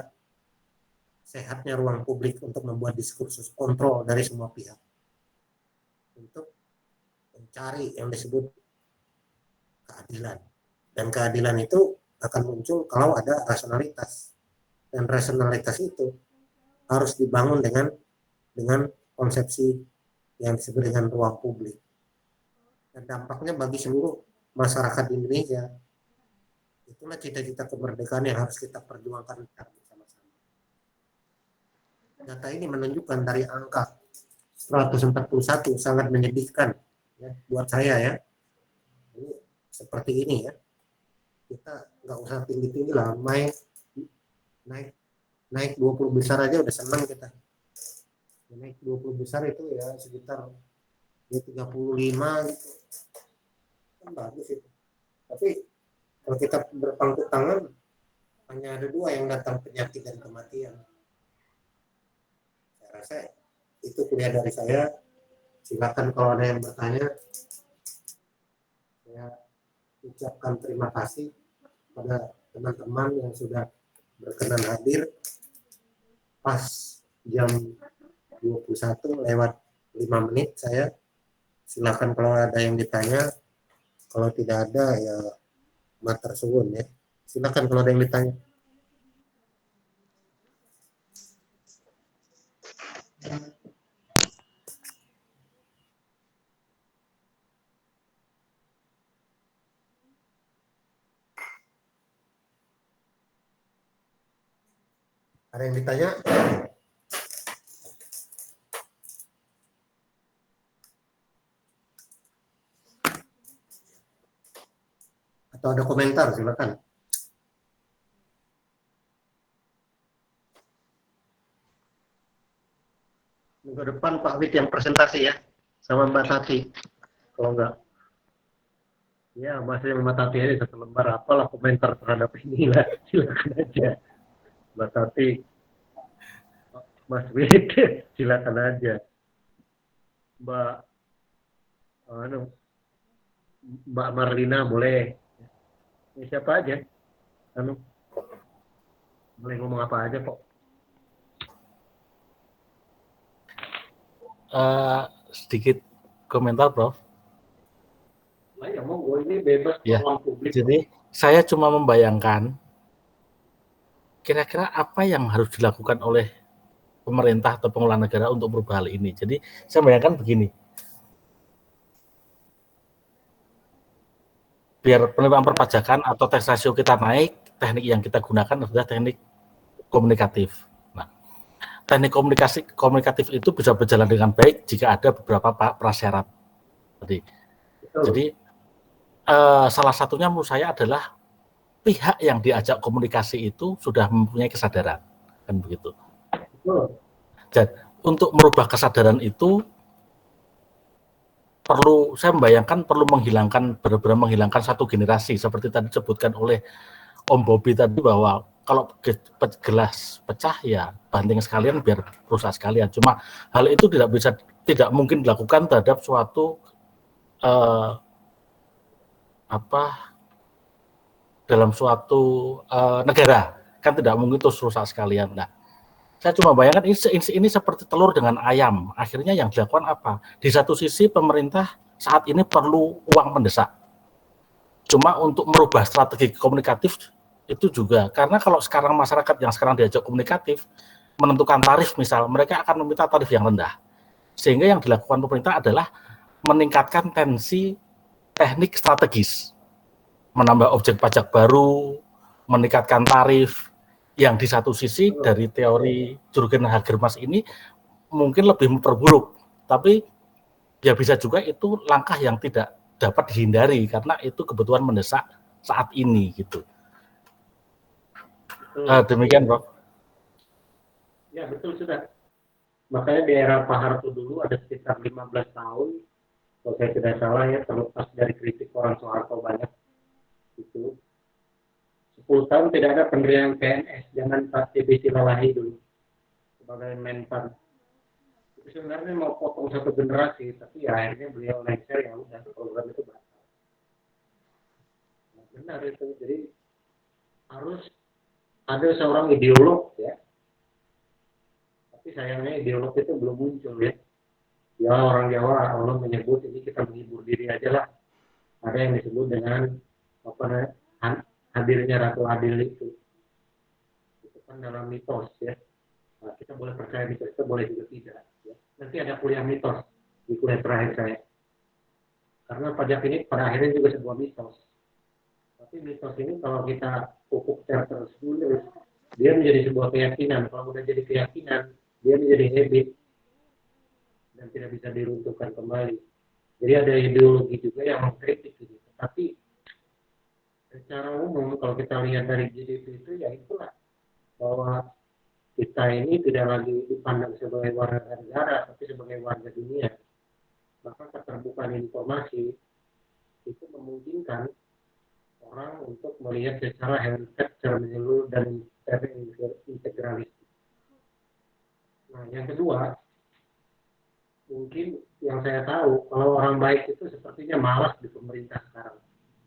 sehatnya ruang publik untuk membuat diskursus kontrol dari semua pihak untuk mencari yang disebut keadilan. Dan keadilan itu akan muncul kalau ada rasionalitas. Dan rasionalitas itu harus dibangun dengan konsepsi yang disebut dengan ruang publik. Dan dampaknya bagi seluruh masyarakat di Indonesia. Itulah cita-cita kemerdekaan yang harus kita perjuangkan bersama-sama. Data ini menunjukkan dari angka 141 sangat menyedihkan ya, buat saya ya. Ini seperti ini ya. Kita nggak usah tinggi-tinggi lah, naik 20 besar aja udah senang kita. Naik 20 besar itu ya sekitar 35 gitu. Kan bagus itu. Tapi kalau kita berpangku tangan hanya ada dua yang datang, penyakit dan kematian. Saya rasa itu kuliah dari saya. Silakan kalau ada yang bertanya. Saya ucapkan terima kasih pada teman-teman yang sudah berkenan hadir pas jam 21 lewat 5 menit saya. Silakan kalau ada yang ditanya. Kalau tidak ada ya matur suwun ya. Silakan kalau ada yang ditanya. Ada yang ditanya? Atau ada komentar, silakan. Minggu depan Pak Wid yang presentasi ya. sama Mbak Tati. Kalau enggak, ya masih Mbak Tati aja satu lembar. Apalah komentar terhadap ini lah. Silakan aja. Mbak Tati, Mas Wid, silakan aja. Mbak, Mbak Marlina boleh. Ya, siapa aja. Boleh ngomong apa aja kok.
Sedikit komentar, Prof.
Ya monggo, ini bebas
Ya,
ruang publik.
jadi saya cuma membayangkan kira-kira apa yang harus dilakukan oleh pemerintah atau pengelola negara untuk merubah hal ini. Jadi saya bayangkan begini, biar penerimaan perpajakan atau tax ratio kita naik, teknik yang kita gunakan adalah teknik komunikatif. Nah, teknik komunikatif itu bisa berjalan dengan baik jika ada beberapa prasyarat. Jadi salah satunya menurut saya adalah pihak yang diajak komunikasi itu sudah mempunyai kesadaran, kan begitu. Dan untuk merubah kesadaran itu perlu, saya membayangkan perlu benar-benar menghilangkan satu generasi, seperti tadi disebutkan oleh Om Bobi tadi, bahwa kalau gelas pecah ya banting sekalian biar rusak sekalian. Cuma hal itu tidak mungkin dilakukan terhadap suatu dalam suatu negara, kan tidak mungkin terus rusak sekalian. Nah, saya cuma bayangkan ini seperti telur dengan ayam. Akhirnya yang dilakukan apa? Di satu sisi pemerintah saat ini perlu uang mendesak. Cuma untuk merubah strategi komunikatif itu juga, karena kalau sekarang masyarakat yang sekarang diajak komunikatif menentukan tarif misal, mereka akan meminta tarif yang rendah. Sehingga yang dilakukan pemerintah adalah meningkatkan tensi teknik strategis, menambah objek pajak baru, meningkatkan tarif, yang di satu sisi dari teori Jurgen Habermas ini mungkin lebih memperburuk, tapi ya bisa juga itu langkah yang tidak dapat dihindari karena itu kebutuhan mendesak saat ini gitu. Demikian, Prof.
Ya betul, sudah. Makanya di era Pak Harto dulu ada sekitar 15 tahun, kalau saya tidak salah ya, terlepas dari kritik orang Soeharto banyak, itu 10 tahun tidak ada penerimaan PNS, jangan Pak TB Silalahi dulu sebagai Menpan. Itu sebenarnya mau potong satu generasi, tapi ya akhirnya beliau lengser, ya udah program itu batal. Nah, benar itu, jadi harus ada seorang ideolog ya, tapi sayangnya ideolog itu belum muncul ya. Ya orang Jawa Allah menyebut ini kita menghibur diri aja lah. Ada yang disebut dengan apa namanya, hadirnya Ratu Adil itu kan dalam mitos ya. Nah, kita boleh percaya mitos, kita boleh juga tidak ya. Nanti ada kuliah mitos di kuliah terakhir saya, karena pajak ini pada akhirnya juga sebuah mitos. Tapi mitos ini kalau kita pupuk secara terus-menerus, dia menjadi sebuah keyakinan. Kalau udah jadi keyakinan, dia menjadi habit dan tidak bisa diruntuhkan kembali. Jadi ada ideologi juga yang mengkritik gitu. Tapi secara umum kalau kita lihat dari GDP itu ya itulah, bahwa kita ini tidak lagi dipandang sebagai warga negara, tapi sebagai warga dunia. Maka keterbukaan informasi itu memungkinkan orang untuk melihat secara heritage, secara menyeluruh dan secara integralis. Nah, yang kedua, mungkin yang saya tahu, kalau orang baik itu sepertinya malas di pemerintah sekarang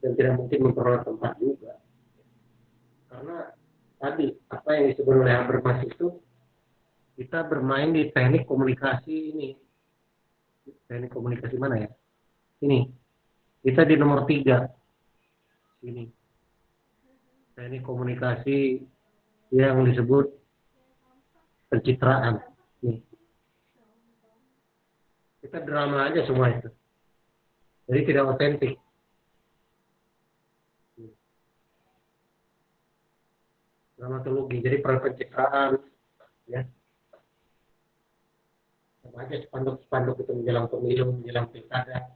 dan tidak mungkin memperoleh tempat juga. Karena tadi apa yang disebut oleh Habermas itu, kita bermain di teknik komunikasi ini. Teknik komunikasi mana ya? Ini. Kita di nomor 3. Ini. Teknik komunikasi yang disebut pencitraan. Nih. Kita drama aja semua itu. Jadi tidak otentik. Dramatologi, jadi pencitraan, ya. Sama aja spanduk-spanduk itu menjelang pemilu, menjelang pilkada,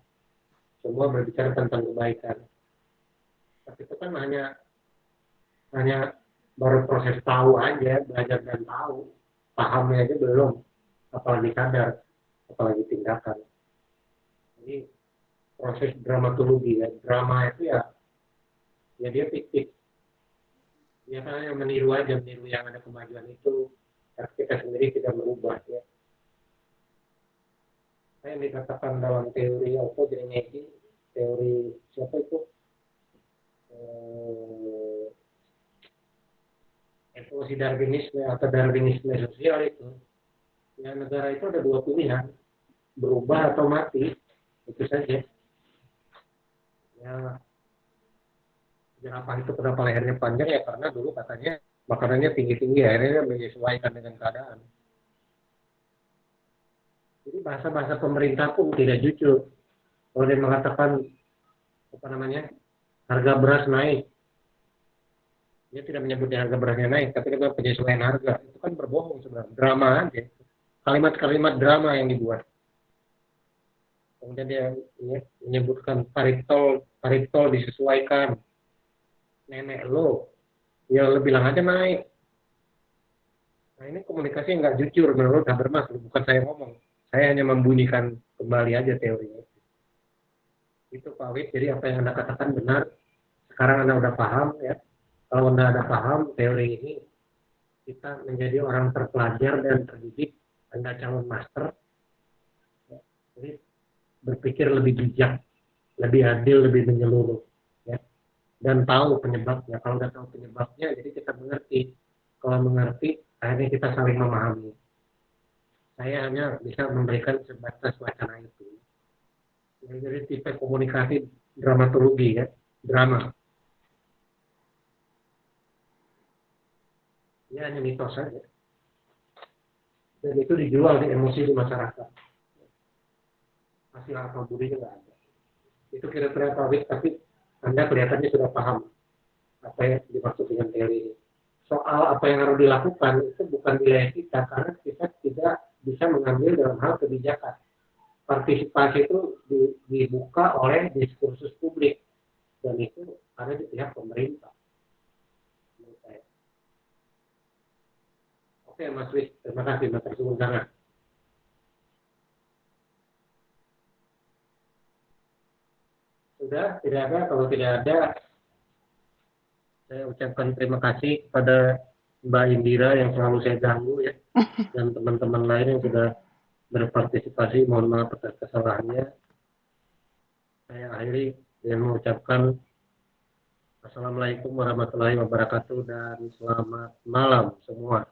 semua berbicara tentang kebaikan. Tapi itu kan hanya baru proses tahu aja, belajar dan tahu, pahamnya aja belum, apalagi sadar, apalagi tindakan. Jadi proses dramatologi ya, drama itu ya dia fiktif. Dia kan hanya meniru aja, meniru yang ada kemajuan itu, tapi kita sendiri tidak merubah ya. Saya dikatakan dalam teori Grenadi, teori siapa itu? Evolusi Darwinisme atau Darwinisme sosial itu. Ya, negara itu ada dua pilihan, berubah atau mati, itu saja. Ya, kenapa itu kenapa lehernya panjang ya karena dulu katanya makanannya tinggi-tinggi, akhirnya menyesuaikan dengan keadaan. Jadi bahasa-bahasa pemerintah pun tidak jujur. Kalau dia mengatakan harga beras naik, dia tidak menyebutnya harga berasnya naik, tapi dia penyesuaian harga. Itu kan berbohong sebenarnya, drama aja. Kalimat-kalimat drama yang dibuat. Kemudian dia menyebutkan paritol disesuaikan. Nenek lo, ya lo bilang aja naik. Nah ini komunikasi yang nggak jujur menurut Habermas, bukan saya ngomong. Saya hanya membunyikan kembali aja teorinya. Itu Pak Wid, jadi apa yang Anda katakan benar. Sekarang Anda udah paham ya. Kalau Anda ada paham teori ini, kita menjadi orang terpelajar dan terdidik. Anda calon master. Ya. Jadi berpikir lebih bijak, lebih adil, lebih menyeluruh. Ya. Dan tahu penyebabnya. Kalau nggak tahu penyebabnya, jadi kita mengerti. Kalau mengerti, akhirnya kita saling memahami. Saya hanya bisa memberikan sebatas wacana itu. Jadi tipe komunikasi dramatologi ya, drama. Ya hanya mitos saja. Dan itu dijual di emosi di masyarakat. Hasil akal budinya nggak ada. Itu kira-kira Pak, tapi Anda kelihatannya sudah paham apa yang dimaksud dengan teori ini. Soal apa yang harus dilakukan itu bukan wilayah kita, karena kita tidak bisa mengambil dalam hal kebijakan. Partisipasi itu dibuka oleh diskursus publik, dan itu ada di pihak pemerintah. Oke Mas Wis, terima kasih Mas Tersuun sangat. Sudah, tidak ada. Kalau tidak ada, saya ucapkan terima kasih kepada Mbak Indira yang selalu saya ganggu ya, dan teman-teman lain yang sudah berpartisipasi. Mohon maaf atas kesalahannya. Saya akhiri dengan mengucapkan Assalamualaikum warahmatullahi wabarakatuh dan selamat malam semua.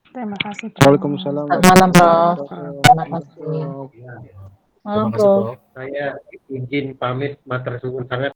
Terima kasih.
Waalaikumsalam.
Selamat malam, Prof. Terima kasih.
Ya,
Terima kasih, Prof.
saya izin pamit, matur suwun sangat.